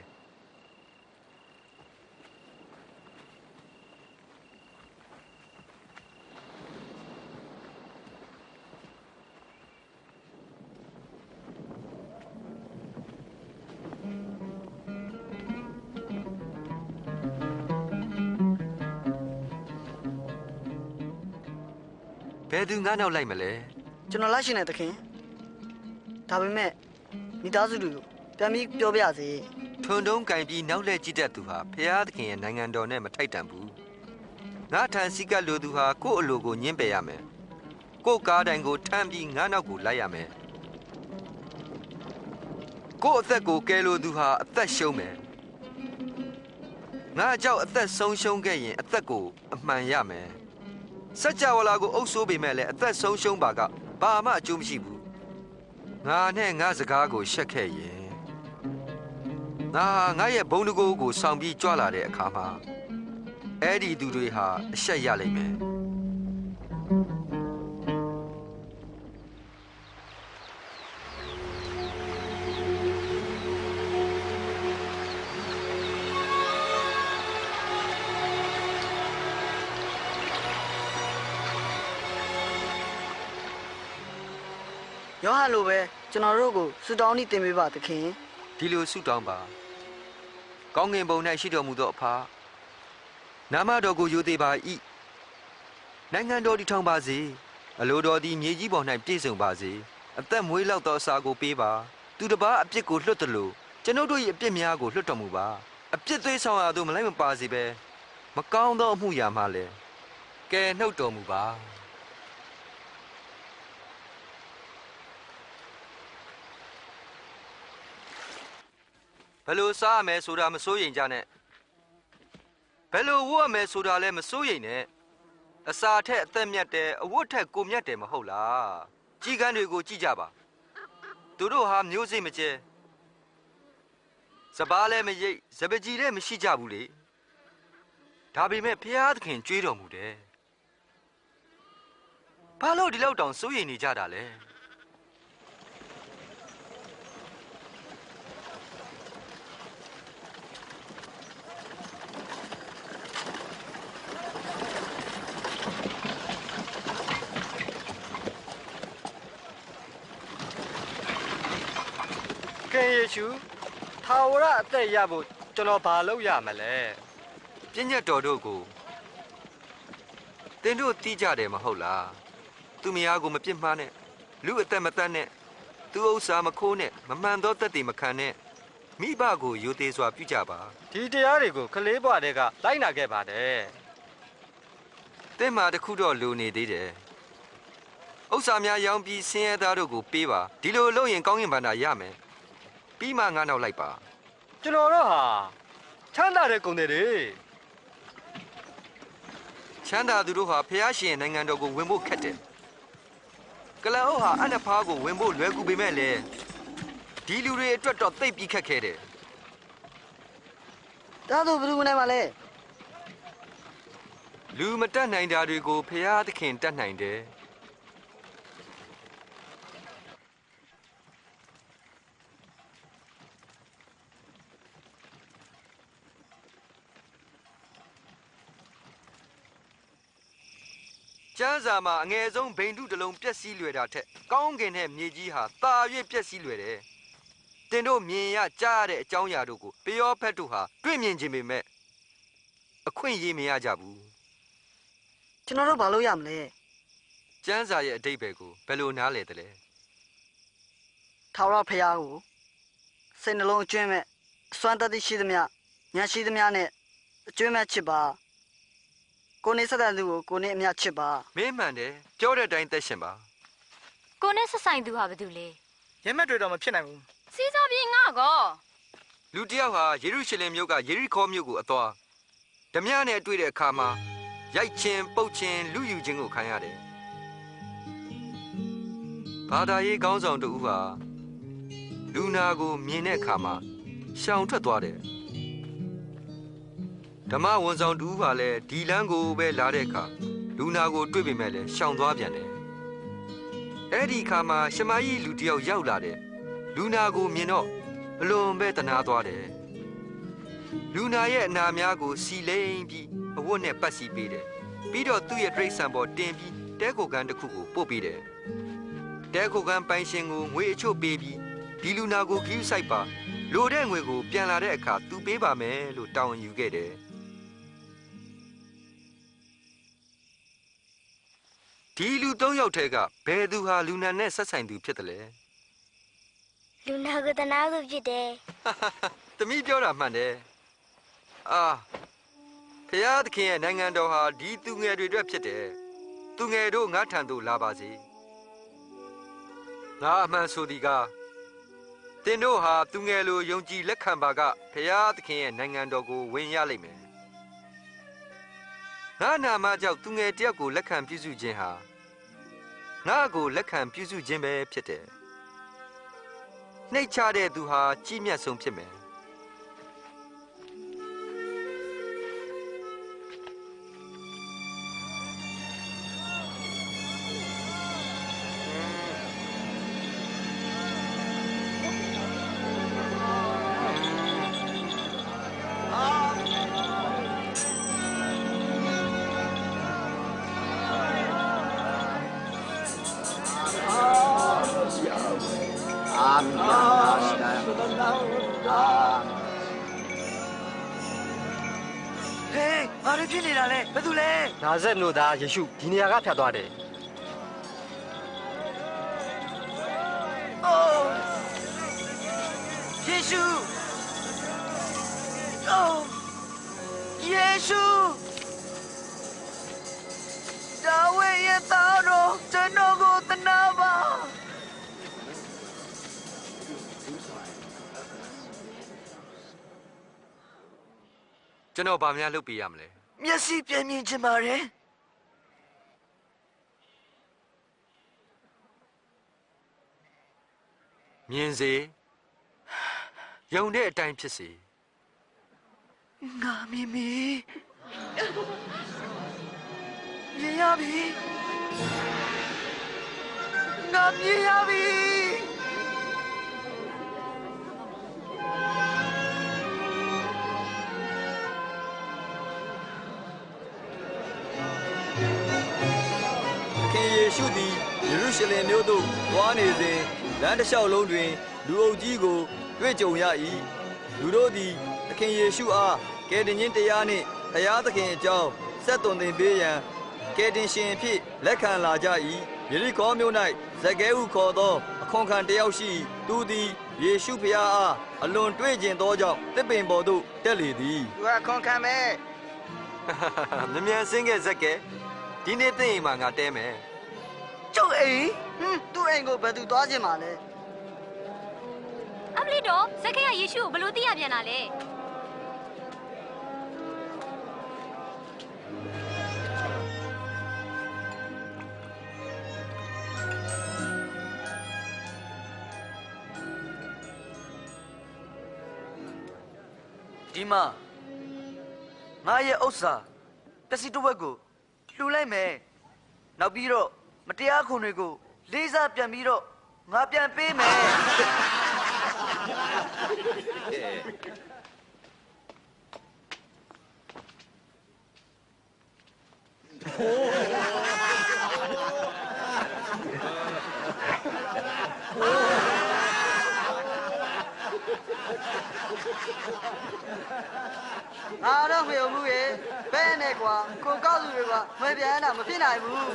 ဘယ်သူငါနောက်လိုက်မလဲကျွန်တော်လိုက်ရှင်တဲ့သခင်ဒါပေမဲ့မိသားစုတွေကိုပြန်ပြီးပြောပြစေဖ ထွန်တုံးကင်ပြီးနောက်လှည့်ကြည့်တတ်သူဟာဖျားသခင်ရဲ့နိုင်ငံတော်နဲ့မထိုက်တန်ဘူးငါထန်စီကလိုသူဟာကိုယ့်အလိုကိုညှင်းပယ်ရမယ်ကိုယ့်ကားတိုင်ကိုထမ်းပြီးငါနောက်ကိုလိုက်ရမယ်ကိုယ့်အသက်ကိုကယ်လိုသူဟာအသက်ရှုံးမယ်ငါကြောက်အသက်ဆုံးရှုံးခဲ့ရင်အသက်ကိုအမှန်ရမယ်စัจ java လာကိုအုပ်ဆိုးပေမဲ့လည်းအသက်ဆုံးရှုံးပါကဘာမှအကျိုးမရှိဘူးငါနဲ့ငါစကားကိုရှက်ခဲ့ရင်ငါရဲ့ဘုံတကိုးကိုဆောင်ပြီးကြွလာတဲ့အခါမှာအဲ့ဒီသူတွေဟာအရှက်ရလိမ့်မယ်ယောဟန်လိုပဲကျွန်တော်တို့ကိုဆုတောင်းနေတင်ပေးပါသခင်ဒီလိုဆုတောင်းပါကောင်းငင်ဘုံ၌ရှိတော်မူသောအဖနာမတော်ကိုယိုသေးပါ၏နိုင်ငံတော်တည်ထောင်ပါစေအလိုတော်သည်မြေကြီးပေါ်၌ပြည့်စုံပါစေအသက်မွေးလောက်သောအစာကိုပေးပါသူတစ်ပါးအပြစ်ကိုလွှတ်တယ်လို့ကျွန်ုပ်တို့၏အပြစ်များကိုလွှတ်တော်မူပါအပြစ်သွေးဆောင်ရာသို့မလိုက်မပါစေပဲမကောင်းသောအမှုရာမှလည်းကယ်နှုတ်တော်မူပါဘယ်လိုစားရမယ်ဆိုတာမစိုးရိမ်ကြနဲ့ဘယ်လိုဝတ်ရမယ်ဆိုတာလည်းမစိုးရိမ်နဲ့အစာထက်အသက်မြတ်တယ်အဝတ်ထက်ကိုမြတ်တယ်မဟုတ်လားကြီးကန်းတွေကိုကြည့်ကြပါသူတို့ဟာမျိုးစိတ်မကျဲစပားလည်းမရိပ်စပကြီးလည်းမရှိကြဘူးလေဒါပေမဲ့ဘုရားသခင်ကြွေးတော်မူတယ်ဘာလို့ဒီလောက်တောင်စိုးရိမ်နေကြတာလဲခင်ယေရှုထာဝရအသက်ရဖို့ကျွန်တော်ဘာလုပ်ရမလဲပြည့်ညတ်တော်တို့ကိုသင်တို့သိကြတယ်မဟုတ်လားသူမယားကိုမပြစ်မှားနဲ့လူအသက်မတတ်နဲ့သူဥစ္စာမခိုးနဲ့မမှန်သောသက်သေမခံနဲ့မိဘကိုယိုသေးစွာပြုကြပါဒီတရားတွေကိုကလေးဘွားတွေကလိုက်နာခဲ့ပါတယ်သင်မှာတခုတော့လိုနေသေးတယ်ဥစ္စာများရောင်းပြီးဆင်းရဲသားတို့ကိုပေးပါဒီလိုလုပ်ရင်ကောင်းကင်ဘဏ္ဍာရမယ်ပြီးမှငါနောက်လိုက်ပါကျွန်တော်တို့ဟာချမ်းသာတဲ့ကုန်တွေချမ်းသာသူတို့ဟာဖျားရှင်နိုင်ငံတော်ကိုဝင်ဖို့ခက်တယ်ကလန်အုပ်ဟာအနဖားကိုဝင်ဖို့လွယ်ကူပေမဲ့လည်းဒီလူတွေအတွက်တော့သိပ်ပြီးခက်ခဲတယ်ဒါဆိုဘယ်သူနဲ့မှလဲလူမတတ်နိုင်တာတွေကိုဖျားသခင်တတ်နိုင်တယ်ကျမ်းစာမှာအငယ်ဆုံးဘိန္ဓုတစ်လုံးပျက်စီးလွယ်တာထက်ကောင်းကင်နဲ့မြေကြီးဟာသာ၍ပျက်စီးလွယ်တယ်။တင်တို့မြင်ရကြားရတဲ့အကြောင်းအရာတို့ကိုပယောဖက်တို့ဟာတွေ့မြင်ခြင်းပေမဲ့အခွင့်အရေးမရကြဘူး။ကျွန်တော်တို့ဘာလို့ရမလဲ။ကျမ်းစာရဲ့အတိတ်ပဲကိုဘယ်လိုနားလည်တယ်လဲ။ထာဝရဘုရားကိုစိတ်နှလုံးအကျွမ်းမဲ့အစွမ်းတတ္တိရှိသမျှဉာဏ်ရှိသမျှနဲ့အကျွမ်းမဲ့ချစ်ပါကိုနေဆက်တဲ့သူကိုကိုနေအမြတ်ချစ်ပါမင်းမှန်တယ်ပြောတဲ့အတိုင်းသက်ရှင်ပါကိုနေဆက်ဆိုင်သူဟာဘာတူလဲရဲမက်တွေတော့မဖြစ်နိုင်ဘူးစီးစားပြေးငါကောလူတယောက်ဟာယေရုရှလင်မြို့ကယေရိခေါမြို့ကိုအသွားဓမြနဲ့တွေ့တဲ့အခါမှာရိုက်ချင်းပုတ်ချင်းလူယူခြင်းကိုခံရတယ်ဘာသာရေးခေါင်းဆောင်တူဟာလူနာကိုမြင်တဲ့အခါမှာရှောင်ထွက်သွားတယ်ဓမ္မဝန်ဆောင်တူဟာလည်းဒီလမ်းကိုပဲလာတဲ့အခါလူနာကိုတွေ့ပေမဲ့လည်းရှောင်သွားပြန်တယ်အဲ့ဒီအခါမှာရှမာရိလူတယောက်ရောက်လာတယ်လူနာကိုမြင်တော့အလွန်ပဲတနာသွားတယ်လူနာရဲ့အနာများကိုစီလိမ့်ပြီးအဝတ်နဲ့ပတ်စီပေးတယ်ပြီးတော့သူ့ရဲ့တိရစ္ဆာန်ပေါ်တင်ပြီးတဲခိုကန်တစ်ခုကိုပို့ပေးတယ်တဲခိုကန်ပိုင်ရှင်ကိုငွေအချို့ပေးပြီးဒီလူနာကိုဂရုစိုက်ပါလိုတဲ့ငွေကိုပြန်လာတဲ့အခါသူပေးပါမယ်လို့တောင်းယူခဲ့တယ်ဒီလူ၃ယောက်ထဲကဘယ်သူဟာလူနာနဲ့ဆက်ဆိုင်သူဖြစ်တယ်လဲလူနာကတနာသူဖြစ်တယ် တမီးပြောတာမှန်တယ်အာဖျားသခင်ရဲ့နိုင်ငံတော်ဟာဒီသူငယ်တွေအတွက်ဖြစ်တယ်သူငယ်တို့ငါထံသို့လာပါစေငါအမှန်ဆိုသည်ကသင်တို့ဟာသူငယ်လိုယုံကြည်လက်ခံပါကဖျားသခင်ရဲ့နိုင်ငံတော်ကိုဝင်ရလိမ့်မယ်ငါနာမကြောင့်သူငယ်တယောက်ကိုလက်ခံပြုစုခြင်းဟာငါကိုလက်ခံပြုစုခြင်းပဲဖြစ်တယ်နှိတ်ချတဲ့သူဟာကြီးမြတ်ဆုံးဖြစ်မယ်နာဇက်မြို့သားယေရှုဒီနေရာကဖြတ်သွားတယ်အိုးယေရှုအိုးယေရှုဒါဝိရဲ့သားတော်ကျွန်တော်ကိုသနာပါကျွန်တော်ဘာများလုပ်ပေးရမလဲမျက်စိပြန်မြင်ချင်ပါတယ်မြင်စေယုံတဲ့အတိုင်းဖြစ်စေငါမြင်ပြီမြင်ရပြီငါမြင်ရပြီယေရှုသည်ယေရုရှလင်မြို့သို့သွားနေစဉ်လမ်းတစ်လျှောက်လုံးတွင်လူအုပ်ကြီးကိုတွေ့ကြုံရ၏လူတို့သည်သခင်ယေရှုအားကယ်တင်ခြင်းတရားနှင့်ဘုရားသခင်အကြောင်းဆက်သွန်သင်ပေးရန်ကယ်တင်ရှင်အဖြစ်လက်ခံလာကြ၏ယေရိခေါမြို့၌ဇကဲဟုခေါ်သောအခွန်ခံတစ်ယောက်ရှိသူသည်ယေရှုဖျားအားအလွန်တွေ့ကျင်သောကြောင့်တစ်ပင်ပေါ်သို့တက်လေသည်သူကခွန်ခံမဲ့မမြန်စင်းခဲ့ဇက်ကဲဒီနေ့သိရင်မှငါတဲမယ်ကျုပ်အိမ်သူ့အိမ်ကိုဘယ်သူသွားခြင်းပါလဲအမလီတော့ဇက်ခဲကယေရှုကိုဘယ်လိုသိရပြန်တာလဲဒီမှာငါရဲ့ဥစ္စာပစ္စည်းတစ်ဝက်ကိုလှူလိုက်မယ်နောက်ပြီးတော့မတရားခွန်တွေကိုလေးစားပြန်ပြီးတော့ငါပြန်ပေးမယ်ငါတော့မယုံဘူးရေဘဲနဲ့ကွာကိုကောက်သူတွေကမပြန်တာမဖြစ်နိုင်ဘူး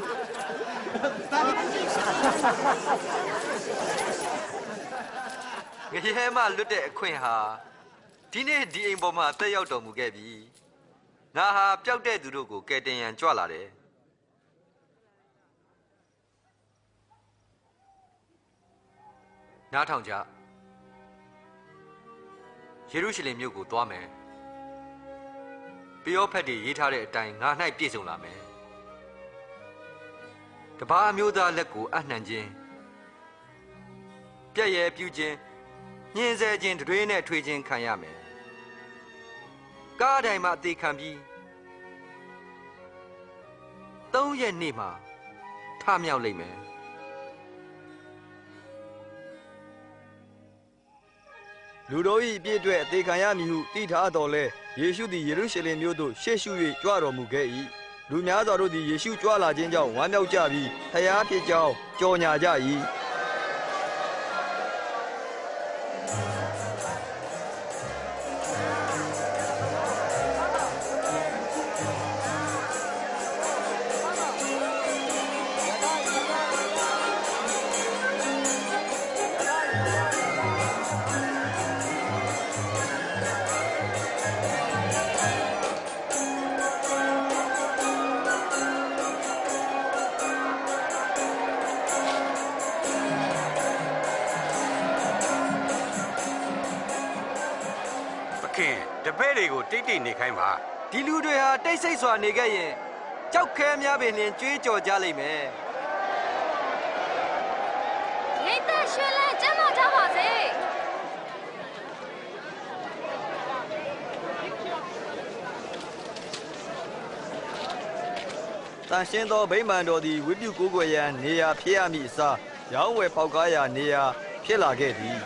ငရဲမလွတ်တဲ့အခွင့်ဟာဒီနေ့ဒီအိမ်ပေါ်မှာတက်ရောက်တော်မူခဲ့ပြီငါဟာပျောက်တဲ့သူတို့ကိုကယ်တင်ရန်ကြွလာတယ်နားထောင်ကြယေရုရှလင်မြို့ကိုသွားမယ်ပယောဖက်တွေရေးထားတဲ့အတိုင်းငါ၌ပြည့်စုံလာမယ်တပါးမျိုးသားလက်ကိုအနှံခြင်းပြည့်ရဲပြုခြင်းညှင်းဆဲခြင်းတွေနဲ့ထွေခြင်းခံရမယ်ကားတိုင်းမှာအသေးခံပြီး3 ရက်နေ့မှာထမြောက်လိမ့်မယ်လူတို့၏အပြည့်အတွက်အသေးခံရမည်ဟုတည်ထားတော်လဲယေရှုသည်ယေရုရှလင်မြို့သို့ရှေ့ရှု၍ကြွတော်မူခဲ့၏လူများစွာတို့သည်ယေရှုကြွလာခြင်းကြောင့်ဝမ်းမြောက်ကြပြီးဖျားဖြစ်ကြောင်းကြော်ညာကြ၏ ခင်တပည့်တွေကိုတိတ်တိတ်နေခိုင်းပါ ဒီလူတွေဟာတိတ်ဆိတ်စွာနေခဲ့ရင်ကြောက်ခဲများပင်လျင်ကြွေးကြော်ကြလိမ့်မယ် လိမ့်သက်ရွှေလဲကျမ်းမာထားပါစေ တန်ရှင်းသောဗိမာန်တော်သည်ဝိပုကိုးကွယ်ရန်နေရာဖြစ်ရမည့်အစားရောင်းဝယ်ပေါက်ကားရာနေရာဖြစ်လာခဲ့သည်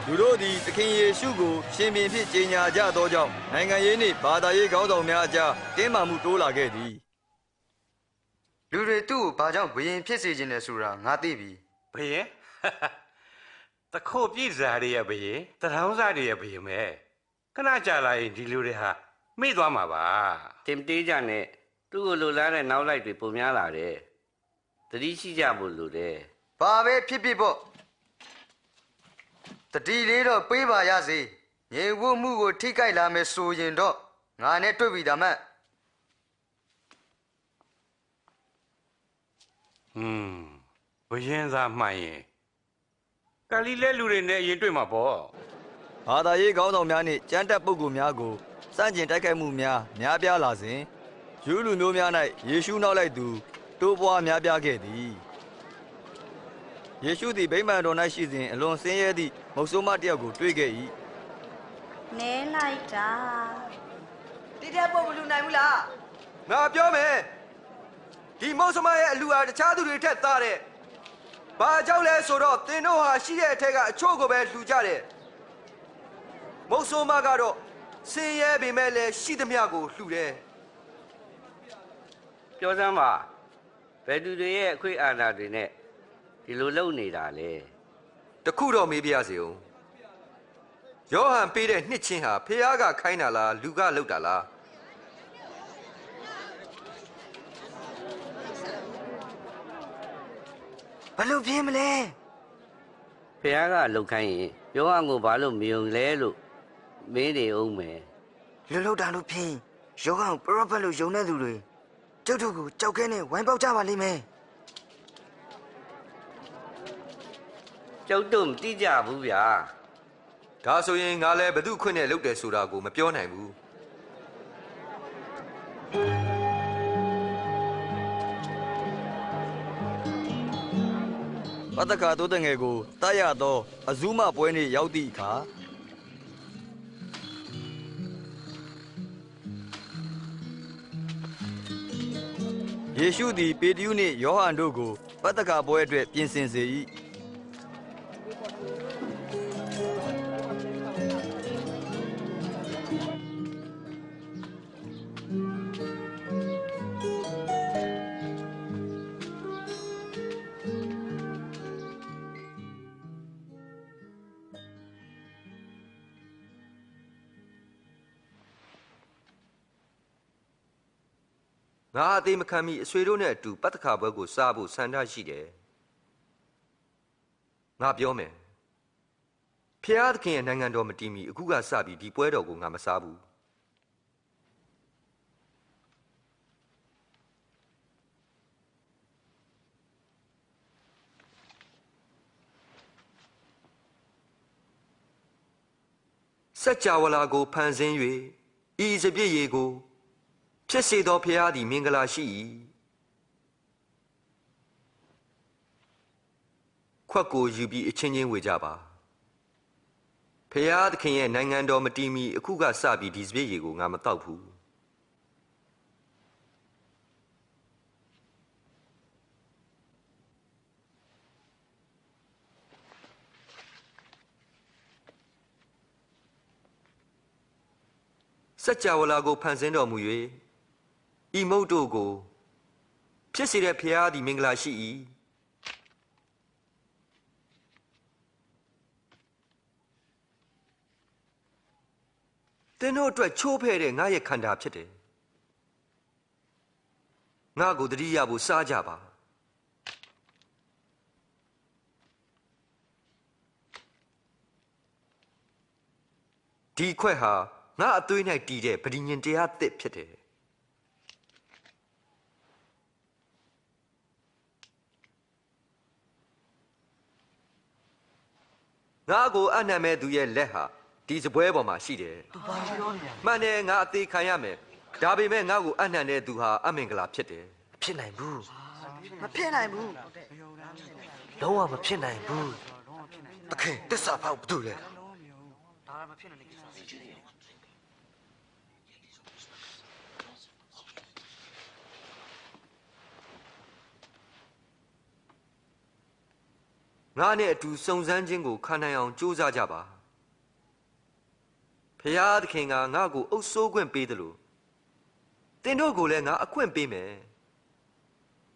လူတို့သည်သခင်ယေရှုကိုရှင်ဘုရင်ဖြစ်ကြေညာကြသောကြောင့်နိုင်ငံရေးနှင့်ဘာသာရေးခေါင်းဆောင်များအကြားတင်းမာမှုတိုးလာခဲ့သည် လူတွေသူ့ကိုဘာကြောင့်ဘယင်ဖြစ်စေခြင်းလဲဆိုတာငါသိပြီ ဘယင်တခို့ပြည့်စားရရဲ့ဘယင်တထောင်းစားရရဲ့ဘယင်ပဲခဏကြာလာရင်ဒီလူတွေဟာမေ့သွားမှာပါ တင်တေးကြနဲ့သူ့ကိုလိုလားတဲ့နောက်လိုက်တွေပုံများလာတယ်တတိရှိကြဖို့လိုတယ် ဘာပဲဖြစ်ဖြစ်ပေါ့တတိလေးတော့ပေးပါရစေငြိမ်ဝှမှုကိုထိခိုက်လာမယ်ဆိုရင်တော့ငါနဲ့တွေ့ပြီဒါမှ ဘယင်သားမှန်ရင်ကလီလဲလူတွေနဲ့ရင်တွေ့မှာပေါ့ ဘာသာရေးခေါင်းဆောင်များနှင့်ကျမ်းတက်ပုဂ္ဂိုလ်များကိုစန့်ကျင်တိုက်ခိုက်မှုများများပြားလာစဉ်ယူလူမျိုးများ၌ယေရှုနောက်လိုက်သူတိုးပွားများပြားခဲ့သည်ယေရှုသည်ဗိမာန်တော်၌ရှိစဉ်အလွန်ဆင်းရဲသည့်မုတ်ဆိုးမတစ်ယောက်ကိုတွေ့ခဲ့၏နဲလိုက်တာ တိတဲ့ပုံမလူနိုင်ဘူးလား ငါပြောမယ်ဒီမုတ်စမရဲ့အလူဟာတခြားသူတွေထက်သားတဲ့ဘာကြောင့်လဲဆိုတော့သင်တို့ဟာရှိတဲ့အထက်ကအချို့ကိုပဲလှူကြတယ်မုတ်ဆိုးမကတော့ဆင်းရဲပေမဲ့လည်းရှိသမျှကိုလှူတယ် ပြောစမ်းပါဘယ်သူတွေရဲ့အခွင့်အာဏာတွေနဲ့ဒီလိုလုပ်နေတာလဲ တခုတော့မေးပြရစီဦးယောဟန်ပေးတဲ့နှစ်ချင်းဟာဖះကခိုင်းတာလားလူကလုပ်တာလား ဘလို့ပြင်းမလဲ ဖះကလှုပ်ခိုင်းရင်ယောဟန်ကိုဘာလို့မယုံလဲလို့မင်းနေအောင်မယ် လူလောက်တာလို့ဖြင်းယောဂန်ပရောဖက်လို့ယုံတဲ့လူတွေကျုပ်တို့ကိုကြောက်ခဲနဲ့ဝိုင်းပေါက်ကြပါလိမ့်မယ် ကျောက်တို့မတိကြဘူးဗျာ ဒါဆိုရင်ငါလည်းဘသူခွင့်နဲ့လုပ်တယ်ဆိုတာကိုမပြောနိုင်ဘူး ပတ္တကာတိုးတငယ်ကိုတတ်ရသောအဇုမပွဲနေ့ရောက်သည့်အခါယေရှုသည်ပေတရုနှင့်ယောဟန်တို့ကိုပတ္တကာပွဲအတွက်ပြင်ဆင်စေ၏ငါအသေးမခံမီအဆွေတို့နဲ့အတူပတ္တခါဘွဲကိုစားဖို့ဆန္ဒရှိတယ်ငါပြောမယ်ဖျားသခင်ရဲ့နိုင်ငံတော်မတည်မီအခုကစပြီးဒီပွဲတော်ကိုငါမစားဘူး Sajawala go Panzenue, is a Biego, Chesedo Piadi Mingalashi. Quaco you be a changing with Jabba. Piad King Nangando Matimi, Kuga Sabi, this Biego, Namatapu. Sajawala go Panzendo Muye, Imoto go, Chesire Piadi Minglashi. Then no to a chopere, Naya Kanda Chete. Nago the Diabu Sajaba. Di Queha. Not doing a DJ, but in the art pity. Nago aname do ye leha, this weboma she did. Mane ngati kayame, Dabi men nago anane do her amingla pity. Pinai boo. A pinai boo. No one a pinai boo. Okay, this up how do it. Nane to Sonzan Jingo Kanayon Josa Jaba. Payad King and Nago also Gwen Pedalo. They no go lenga a Quen Pime.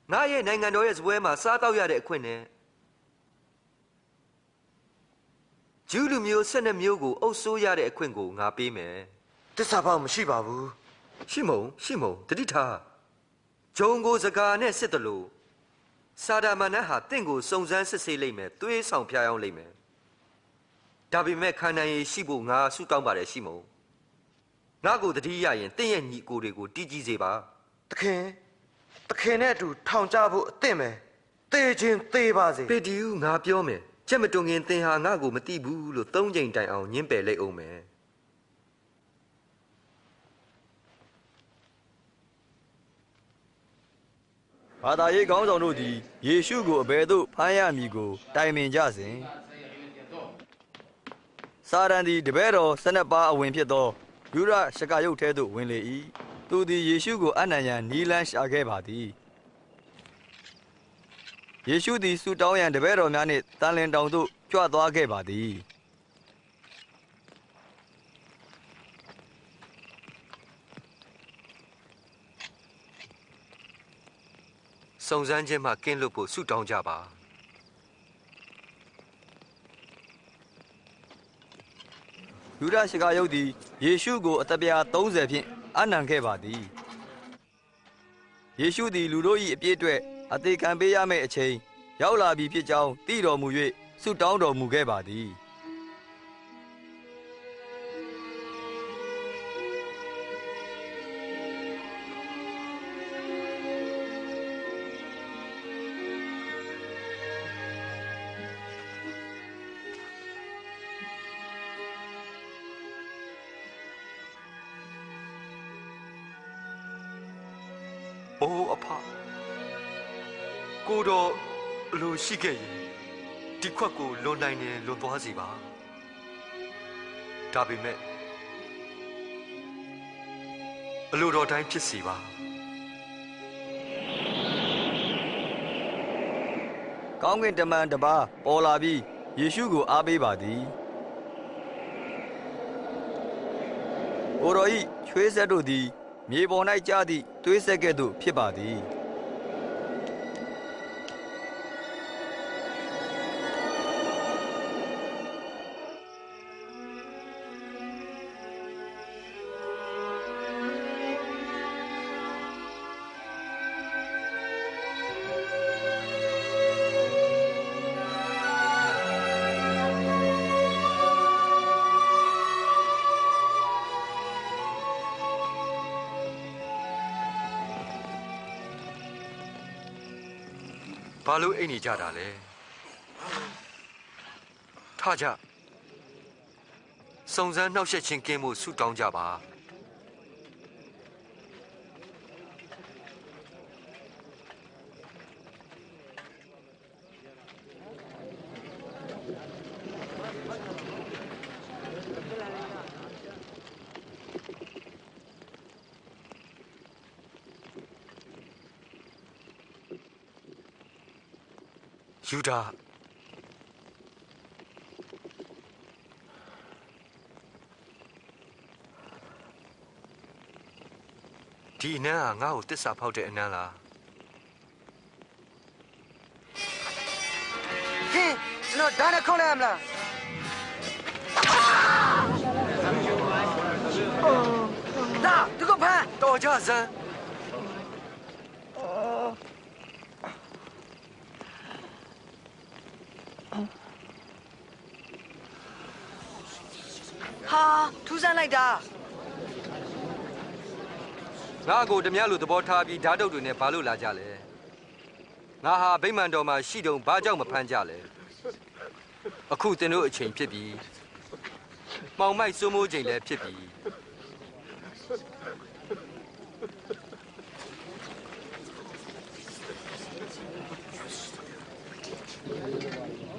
Naye Nangandoyas Wema Sata Yade Quene. Julumio send a mugo also Yade Quengo, Napime. This about Shibabu. Shimo, the Dita. John goes a garnet setalo. Sada Manaha, Tingo, Sonzan Sicilime, 2 Song Pion Lime. Dabi Mekana Shibu, Na Sutamba Shimo. Nago the Dia and Tin Nico Digi Zeba. The King to Town Jabu, Time. Tejin Tebazi. Pedu, Napiome. Chematung in Teha Nago Matibu, Tonjin Town, Yimpe Le Ome. Adaye Gong on Rudi, Yeshugo Bedo, Payamigo, Diamond Jazzin. Sarandi, the Bedo, Senapa, Wimpiado, Yura, Shakayo Tedo, Winley, to the Yeshugo Anaya, Nilan Shagabadi. Yeshu the Sutao and the Bedo Manit, Talent down to Chuadagabadi. Sonzan Jema Kenlopo Sutong Jaba. Yura Shigayodi, Yeshugo Atabia Tozepin, Anankebadi. Yeshu the Ludoi Pietwe, Ate Cambeya me a chain, Yaula be Pichao, Tiro Muye, Sutong Mugebadi. Oh, apart. Go to Lushike. Tikwaku, Lonine, Loboziba. Dabi met. A little time to see. Come in demand the bar, all Abi, Yeshugo Abbey Badi. Oroi, Chwesado. Mibonai Jadi, 2 seconds, Pibadi. Balu any jadale. Taja စုံစမ်းနှောက်ယှက်ခြင်းကင်းမှုဆုတောင်းကြပါယူဒာဒီအနန်းကငါ့ကိုတစ္ဆာဖောက်တဲ့အနန်းလားဟင်ကျွန်တော်ဒါနဲ့ခေါက်လိုက်ရမလားလာသူကဖမ်းတော်ကြစမ်းဟာထူးဆန်းလိုက်တာငါ့ကိုဓမြလို့သဘောထားပြီးဓာတ်တုပ်တွေနဲ့ဘာလို့လာကြလဲငါဟာဗိမာန်တော်မှာရှိတုံဘာကြောင့်မဖမ်းကြလဲအခုသင်တို့အချိန်ဖြစ်ပြီမှောင်မိုက်စိုးမိုးချိန်လည်းဖြစ်ပြီ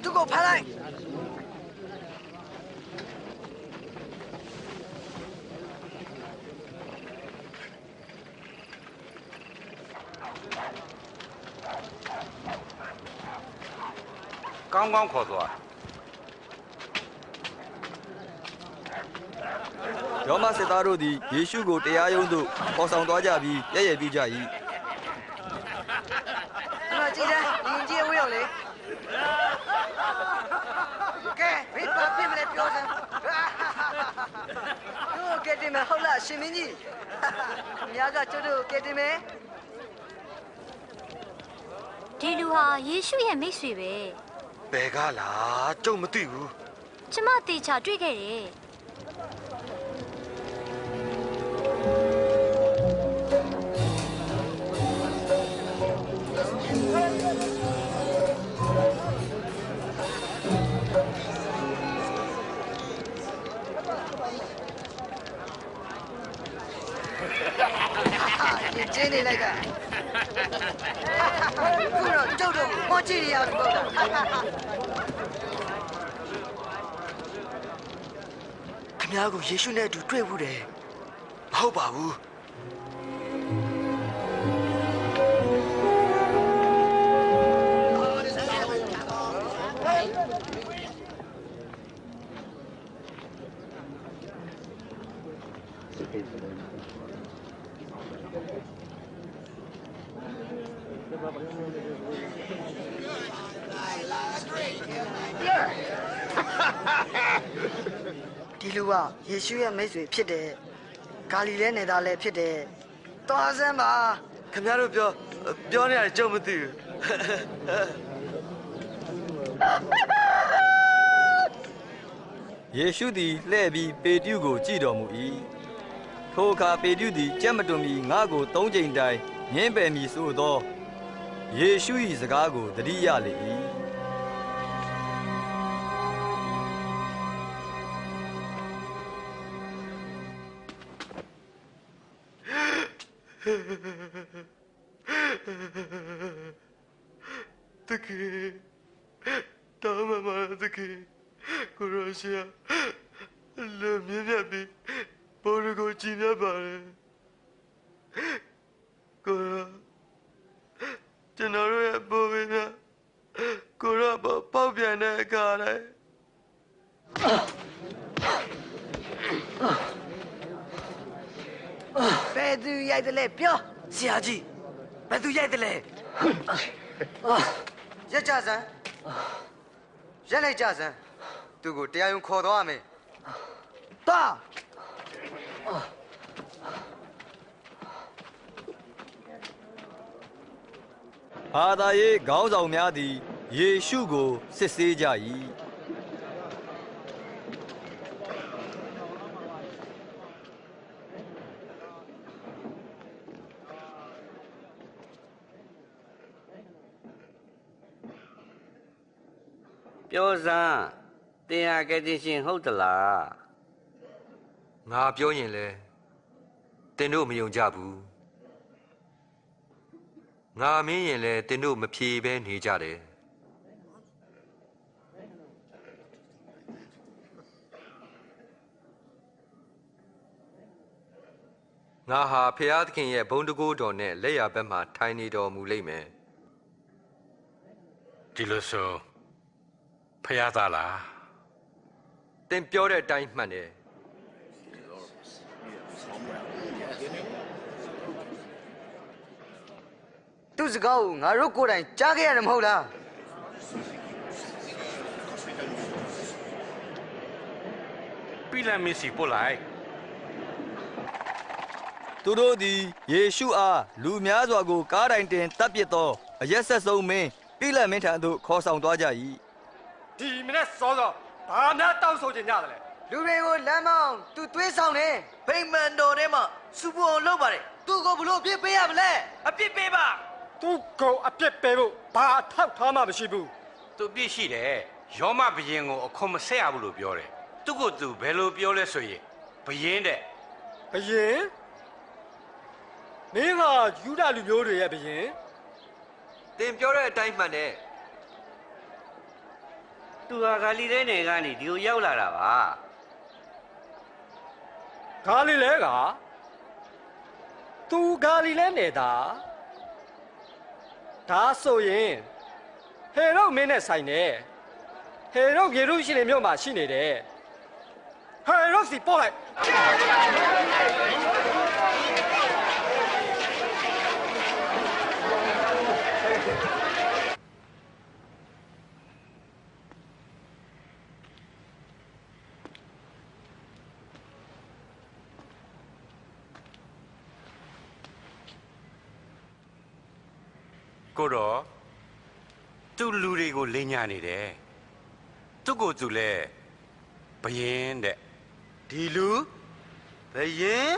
သူကဖမ်းလိုက်ကောင်းကောင်းခေါ်သွားရောမစစ်သားတို့သည်ယေရှုကိုတရားရုံးသို့ခေါ်ဆောင်သွားကြပြီးရရပြုကြ၏ကြည့်တယ်ရင်ကြီးဝေးအောင်လေကဲဘယ်ပါပြမလဲပြောစမ်းတို့ကဲတင်မဟုတ်လားရှင်မင်းကြီးခင်ဗျားကကျတို့ကဲတင်မယ်ဒီလူဟာယေရှုရဲ့မိတ်ဆွေပဲဘယ်ကလားကျုံမသိဘူးကျမတေချာတွေ့ခဲ့တယ်你真的那个，不是周周，我这里要是够的。ခင်ဗျားကိုယေရှုနဲ့အတူတွေ့ဘူးတယ်မဟုတ်ပါဘူးဒီလူကယေရှုရဲ့မိတ်ဆွေဖြစ်တယ်ဂါလိလဲနယ်သားလည်းဖြစ်တယ်သွားစမ်းပါခင်ဗျားတို့ပြောနေရတယ်ကြုံမသိဘူးယေရှုသည်လှည့်ပြီးပေတရုကိုကြည့်တော်မူ၏ထိုအခါပေတရုသည်ကြက်မတွန်မီငါ့ကို၃ကြိမ်တိုင်ငင်းပယ်မည်ဆိုသောယေရှု၏စကားကိုသတိရလေ၏တကယ်တောင်းမတကယ်ကိုရရှိလူမြင်မြတ်ပြီးဘောရကိုကြည်ရပါတယ်ကိုရကျွန်တော်ရဲ့ဘောဝင်းကကိုရပေါက်ပြန်တဲ့အခါတိုင်းဘယ်သူရိုက်တယ်လဲပြောဆရာကြီးဘယ်သူရိုက်တယ်လဲရက်ကြစမ်းရက်လိုက်ကြစမ်းသူကိုတရားရုံးခေါ်သွားရမယ်တာဘာသာရေးခေါင်းဆောင်များသည်ယေရှုကိုစစ်ဆေးကြ၏ပြောစမ်းတင်ဟာကယ်တင်ရှင်ဟုတ်သလား ငါပြောရင်လဲတင်တို့မယုံကြဘူးငါမင်းရင်လဲတင်တို့မဖြေပဲနေကြတယ်ငါဟာဖျားသခင်ရဲ့ဘုံတကိုးတော်နဲ့လက်ရဘက်မှာထိုင်နေတော်မူလိမ့်မယ်ဒီလိုဆိုဖျားသားလားတင်ပြောတဲ့အတိုင်းမှန်တယ်သူစကားကိုငါတို့ကိုယ်တိုင်ကြားခဲ့ရတယ်မဟုတ်လားပြီးလာမင်းစီပို့လိုက်သူတို့သည်ယေရှုအားလူများစွာကိုကားတိုင်တင်တပ်ပစ်သောအရက်ဆက်ဆုံးမင်းပိလတ်မင်းထံသို့ခေါ်ဆောင်သွားကြ၏ဒီမနေ့စောစောဘာများတောင်းဆိုကြကြတယ်လဲလူတွေကိုလမ်းမောင်းသူသွေးဆောင်တယ်ဗိမာန်တော်ထဲမှာစူပူအောင်လုပ်ပါတယ်သူကိုဘလို့အပြစ်ပေးရမလဲအပြစ်ပေးပါသူကိုအပြစ်ပေးဖို့ဘာအထောက်ထားမှမရှိဘူးသူပြစ်ရှိတယ်ယောမဘယင်ကိုအခွန်မဆက်ရဘူးလို့ပြောတယ်သူကိုသူဘယ်လိုပြောလဲဆိုရင်ဘယင်တဲ့ဘယင်မင်းဟာယူဒလူမျိုးတွေရဲ့ဘယင်တင်ပြောတဲ့အတိုင်းမှန်တယ်သူဟာဂါလိလဲနယ်ကနေဒီကိုရောက်လာတာပါဂါလိလဲကသူဂါလိလဲနေတာဒါဆိုရင်ဟေရုမင်းနဲ့ဆိုင်တယ်ဟေရုယေရုရှလင်မြို့မှာရှိနေတယ်ဟေရုစီပို့လိုက်ကိုတော့သူ့လူတွေကိုလိန်ညာနေတယ်သူ့ကိုသူလဲဘယင်တဲ့ဒီလူဘယင်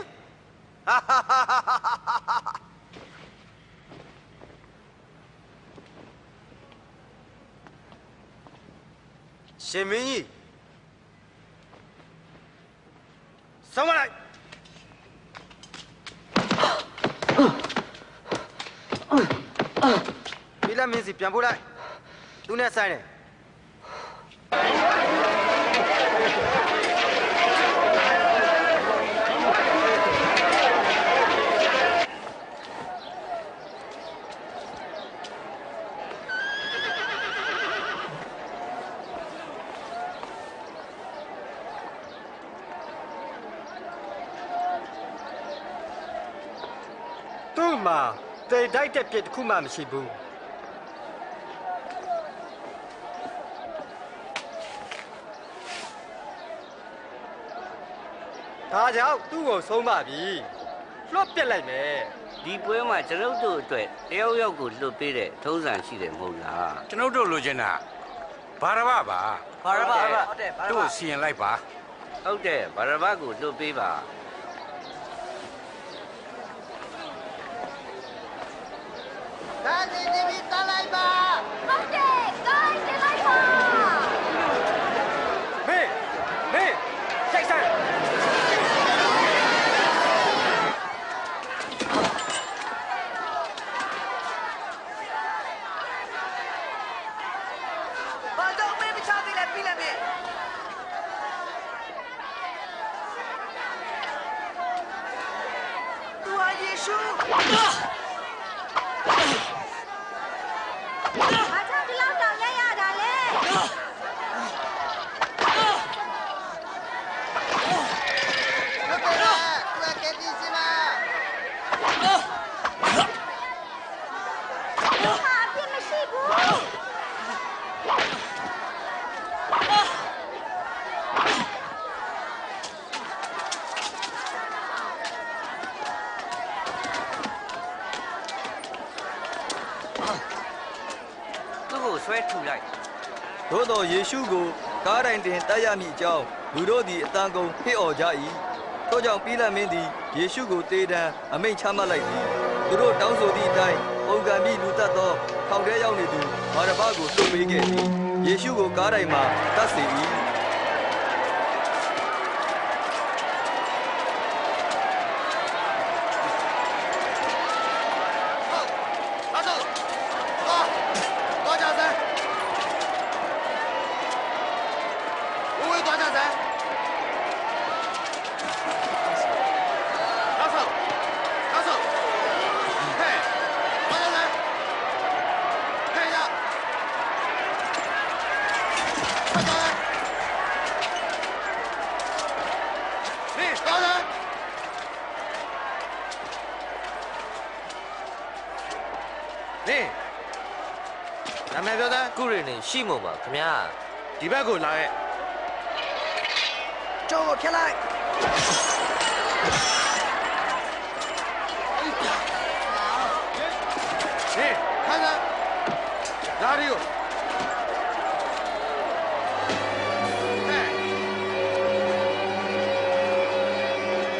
ရှင်မင်းကြီးဆောင်းမလိုက်မိလာမင်းစီပြန်ပို့လိုက်သူနဲ့ဆိုင်တယ်သူ့မှာတိတ်တိုက်တဲ့ပြစ်တစ်ခုမှမရှိဘူးဒါကြောင့်သူ့ကိုဆုံးမပြီလွတ်ပြစ်လိုက်မယ်ဒီပွဲမှာကျွန်ုပ်တို့အတွက်တယောက်ယောက်ကိုလွတ်ပေးတဲ့ထုံးစံရှိတယ်မဟုတ်လားကျွန်ုပ်တို့လိုချင်တာဘာရဘပါဘာရဘဟုတ်တယ်သူ့ကိုစီရင်လိုက်ပါဟုတ်တယ်ဘာရဘကိုလွတ်ပေးပါဒါစီနေပြီးတလိုက်ပါဟုတ်တယ်ကိုင်းတင်လိုက်ပါမေစိတ်ဆိုင်ဘာတော့မေးမချသေးလဲပြီးလဲမေးသူဟာယေရှုသို့သောယေရှုကိုကားတိုင်တင်တိုက်ရမည့်အကြောင်းလူတို့သည်အတန်ကုန်ဟစ်အော်ကြ၏ထို့ကြောင့်ပိလတ်မင်းသည်ယေရှုကိုတေးတံအမိန့်ချမှတ်လိုက်သည်သူတို့တောင်းဆိုသည့်အတိုင်းပုံကံပြီးလူသက်သောထောင်ထဲရောက်နေသူဘာရဘကိုလွှတ်ပေးခဲ့သည်ယေရှုကိုကားတိုင်မှာတတ်စေ၏多少噻？老手，老手，嘿，多少噻？看一下，快点！多少？你，နာမည်ပြောသား ကုရနေရှိမို့ပါခင်ဗျာ ဒီဘက်ကိုလာရဲ့ ကျုပ်ကိုဖျက်လိုက် ဟေးခန်းစားဓာရီကိုဟဲ့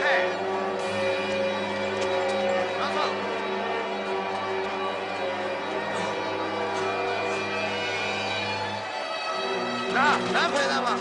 ဟဲ့နောက်ဆုံးလာဖယ်သားပါ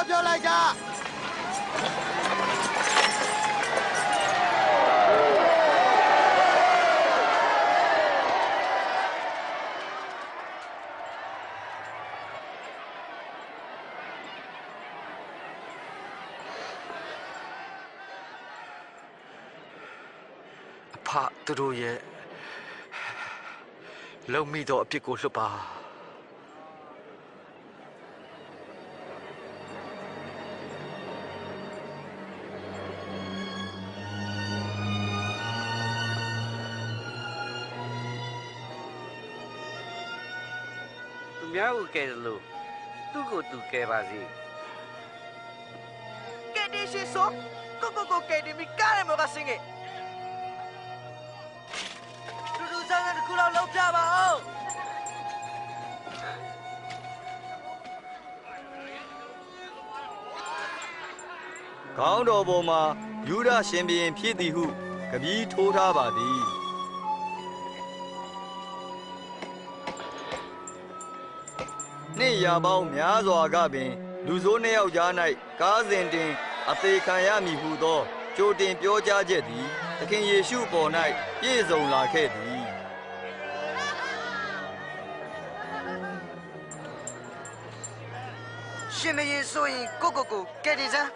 ပြောလိုက်ကြအဖသူတို့ရဲ့လုံမိတော့အပြစ်ကိုလွတ်ပါများကိုကဲလို့သူ့ကိုသူကဲပါစေကဲဒီရှိဆိုကိုကဲဒီမီကားရမကစင်းငယ်တူဆန်းတဲ့ခုလောက်လောက်ပြပါအောင်ခေါင်းတော်ပေါ်မှာယူဒရှင်ဘုရင်ဖြစ်သည်ဟုကပီးထိုးထားပါသည်နှစ်ရာပေါင်းများစွာကပင်လူဆိုးနှစ်ယောက်ကြား၌ကားစဉ်တင်အသေးခံရမည်ဟုသောကြိုတင်ပြောကြားချက်သည်သခင်ယေရှုပေါ်၌ပြည့်စုံလာခဲ့သည်ရှင်မရင်ဆိုရင်ကိုကဲဒီစမ်း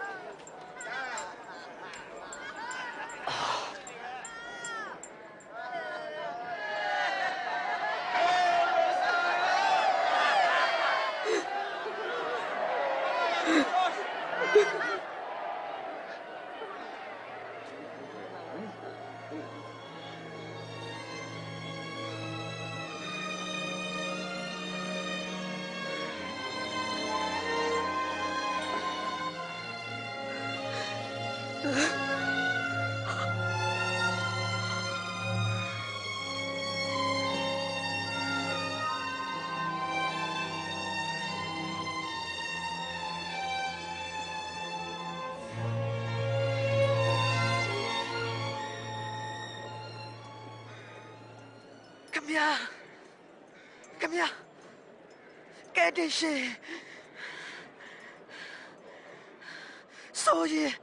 ခင်ဗျာကဲတင်ရှင်ဆိုရင်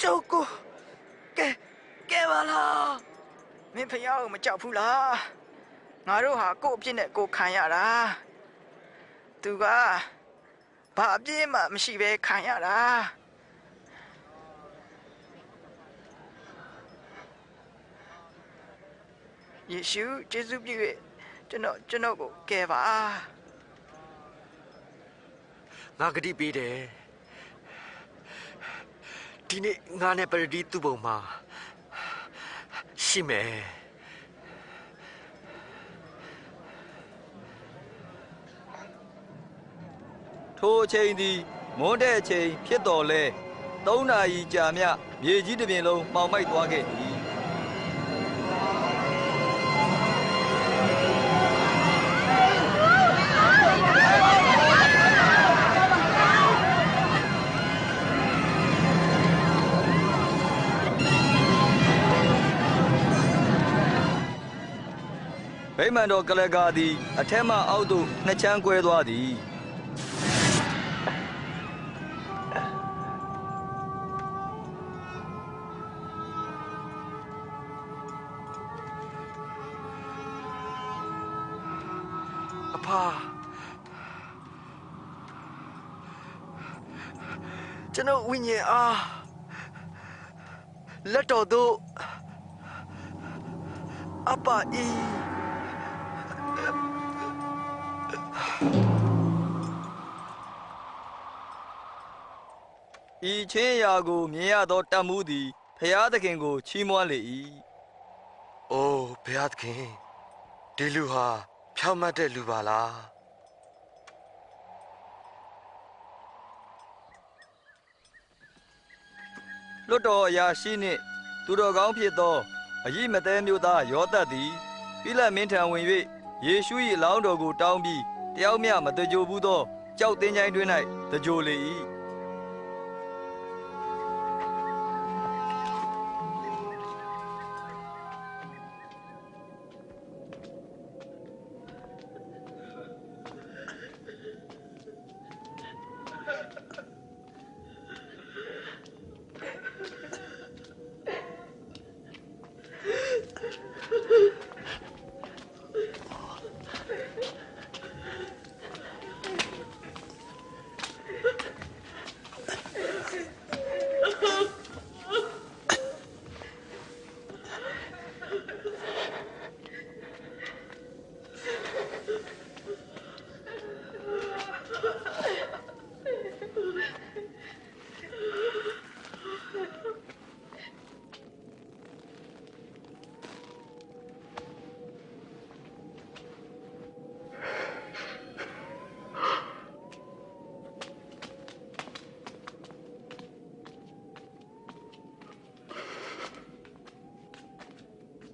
ကျုပ်ကိုကဲပါလားမင်းဖျားကိုမကြောက်ဘူးလားငါတို့ဟာကို့အပြစ်နဲ့ကိုခံရတာသူကဘာအပြစ်မှမရှိဘဲခံရတာယေရှုကျေးဇူးပြု၍ကျွန်တော်ကိုကယ်ပါငါဂတိပေးတယ်ဒီနေ့ငါနဲ့ပရဒီသူ့ဘုံမှာရှိမယ်ထိုအချိန်သည်မွန်းတဲ့အချိန်ဖြစ်တော်လဲ3 နာရီကြာမြမြေကြီးတစ်ပြင်လုံးမှောင်မိုက်သွားခဲ့သည်ဗိမာန်တော်ကလကာသည်အထက်မှအောက်သို့နှစ်ချမ်းကွဲသွားသည်အဖကျွန်တော်ဝိညာဉ်အားလက်တော်သို့အပအီဤချင်းရာကိုမြင်ရသောတမှုသည်ဖျားသခင်ကိုချီးမွမ်းလေ၏အိုးဘုရားသခင်ဒီလူဟာဖြောင့်မတ်တဲ့လူပါလားလွတ်တော်အရာရှိနှင့်သူတော်ကောင်းဖြစ်သောအယိမသဲမျိုးသားယောသတ်သည်ပိလတ်မင်းထံဝင်၍ယေရှု၏အလောင်းတော်ကိုတောင်းပြီးတယောက်မျှမတကြိုဘူးသောကြောက်သင်္ချိုင်းတွင်၌တကြိုလေ၏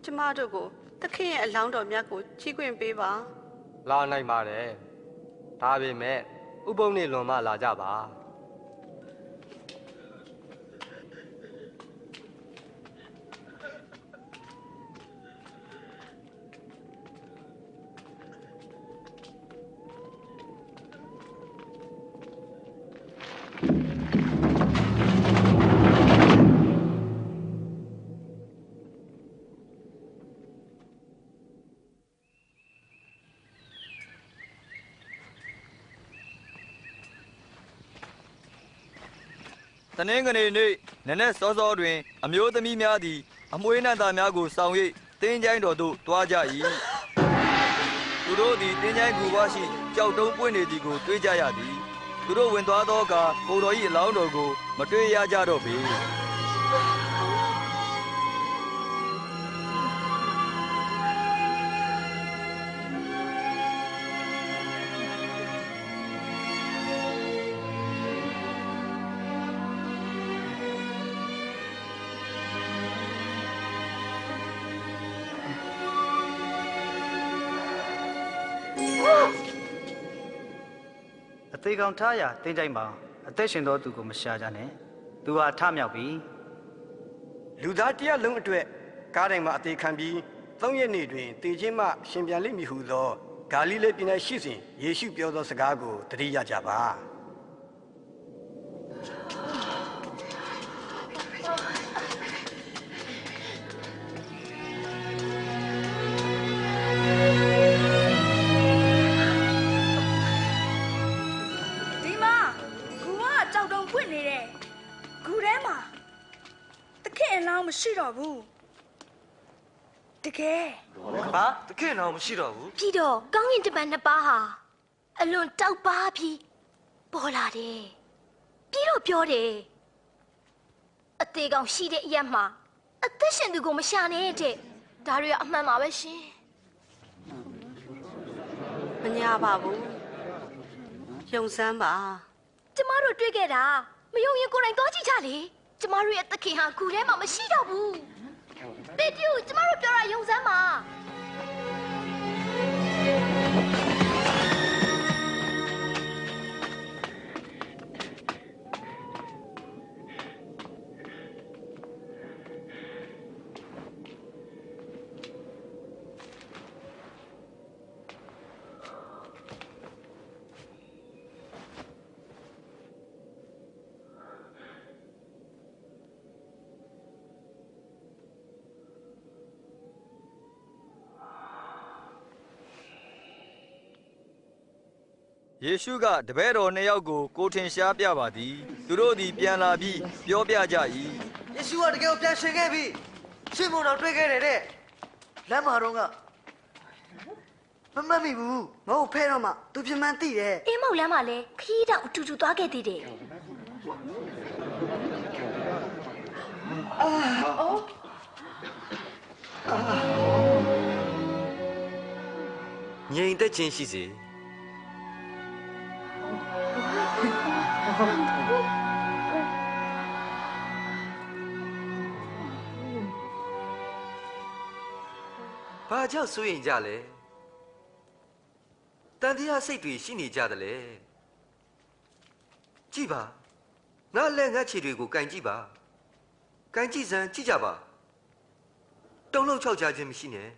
ကျမတို့ကိုသခင်ရဲ့အလောင်းတော်မြတ်ကိုချီးခွင့်ပေးပါလာနိုင်ပါတယ်ဒါပေမဲ့ဥပုံနေလွန်မှလာကြပါတနင်္ဂနွေနေ့နနက်စောစောတွင်အမျိုးသမီးများသည်အမွှေးနံ့သားများကိုဆောင်၍တင်းချိုင်းတော်သို့တွားကြ၏သူတို့သည်တင်းချိုင်းကူပွားရှိကြောက်တုံးပွင့်နေသည်ကိုတွေ့ကြရသည်သူတို့ဝင်သွားသောအခါကိုတော်၏အလောင်းတော်ကိုမတွေ့ရကြတော့ပေ သေးကောင်ထားရတင်းကြိုက်မှာအသက်ရှင်သောသူကိုမရှာကြနဲ့သူဟာထမြောက်ပြီ လူသားတရားလုံးအတွက်ကားတိုင်းမှာအသေးခံပြီး3 ရက်နေ့တွင်တည်ခြင်းမှရှင်ပြန်လိမ့်မည်ဟုသောဂါလိလဲပြည်၌ရှိစဉ်ယေရှုပြောသောစကားကိုသတိရကြပါ ဒီမှာဂူကကြောက်တုံးဖွင့်နေတယ်ဂူထဲမှာတခင်အလောင်းမရှိတော့ဘူးတကယ် ဟာတခင်တော့မရှိတော့ဘူး ပြီးတော့ကောင်းကင်တပံနှစ်ပါးဟာအလွန်တောက်ပါပြီးပေါ်လာတယ်ပြီးတော့ပြောတယ်အသေးကောင်ရှိတဲ့အရက်မှာအသက်ရှင်သူကိုမရှာနဲ့တဲ့ဒါတွေကအမှန်ပါပဲရှင် မညာပါဘူးယုံစမ်းပါ ကျမတို့တွေ့ခဲ့တာမယုံရင်ကိုယ်တိုင်သွားကြည့်ကြလေကျမတို့ရဲ့သခင်ဟာကူထဲမှာမရှိတော့ဘူးတေတူကျမတို့ပြောတာယုံစမ်းပါ ယေရှုကတပည့်တော်2ယောက်ကိုကိုထင်ရှားပြပါသည်သူတို့သည်ပြန်လာပြီးပြောပြကြ၏ ယေရှုကတကယ်ပြန်ရှင်ခဲ့ပြီရှင်မုံတော်တွေ့ခဲ့တယ်တဲ့လမ်းမှာတော့ကမမမီဘူးငါ့ကိုဖဲတော့မှသူပြမှန်းသိတယ် အေးမောက်လမ်းမှာလဲခီးတောင်အတူတူသွားခဲ့သေးတယ် ငြိမ်သက်ခြင်းရှိစေဘာကြောင့်စိုးရင်ကြလဲတန်တရားစိတ်တွေရှိနေကြတယ်လေကြည့်ပါငါလက်ငါခြေတွေကိုကန်ကြည့်ပါကန်ကြည့်စမ်းကြည့်ကြပါတုံ့လောက်ချောက်ချခြင်းမရှိနဲ့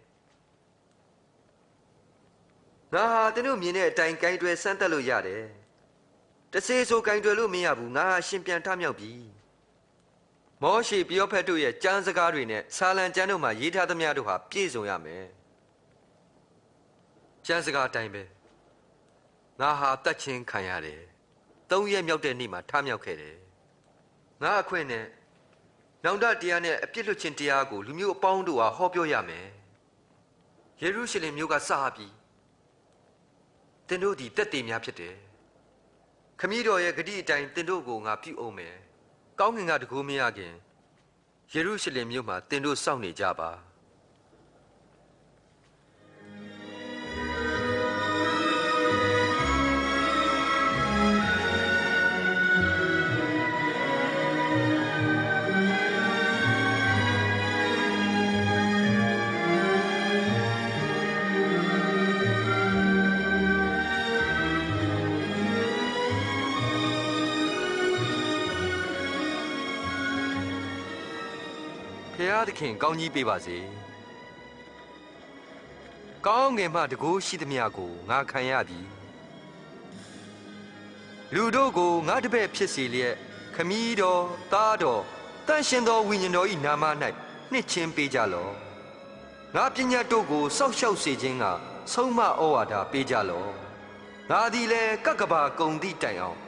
ငါဟာတတို့မြင်တဲ့အတိုင်းကိုင်းတွယ်စမ်းတက်လို့ရတယ်တစေဆိုကိုင်းတွယ်လို့မရဘူးငါဟာရှင်ပြန်ထမြောက်ပြီမောရှိပယောဖက်တို့ရဲ့ကျမ်းစကားတွေနဲ့ဆာလံကျမ်းတို့မှာရေးထားသမျှတို့ဟာပြည့်စုံရမယ်ကျမ်းစကားအတိုင်းပဲငါဟာတတ်ချင်းခံရတယ်3 ရက်မြောက်တဲ့နေ့မှာထမြောက်ခဲ့တယ်ငါအခွင့်နဲ့နောင်တတရားနဲ့အပြစ်လွတ်ခြင်းတရားကိုလူမျိုးအပေါင်းတို့ဟာဟောပြောရမယ်ယေရုရှလင်မြို့ကစပြီးသင်တို့ဒီတက်တည်များဖြစ်တယ်ခမည်းတော်ရဲ့ဂတိအတိုင်းသင်တို့ကိုငါပြုအောင်မယ်ကောင်းကင်ကတကူမရခင်ယေရုရှလင်မြို့မှာသင်တို့စောင့်နေကြပါဖျားသခင်ကောင်းကြီးပေးပါစေကောင်းငယ်မှတကူရှိသမျှကိုငါခံရပြီလူတို့ကိုငါတပည့်ဖြစ်စေလျက်ခမည်းတော်သားတော်တန်ရှင်သောဝိညာဉ်တော်၏နာမ၌နှစ်ချင်းပေးကြလော့ငါပညာတို့ကိုစောက်ရှောက်စေခြင်းကဆုံးမဩဝါဒပေးကြလော့ငါသည်လည်းကကဘာကုံသည့်တိုင်အောင်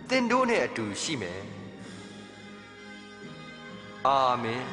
သင်တို့နှင့်အတူရှိမယ်အာမင်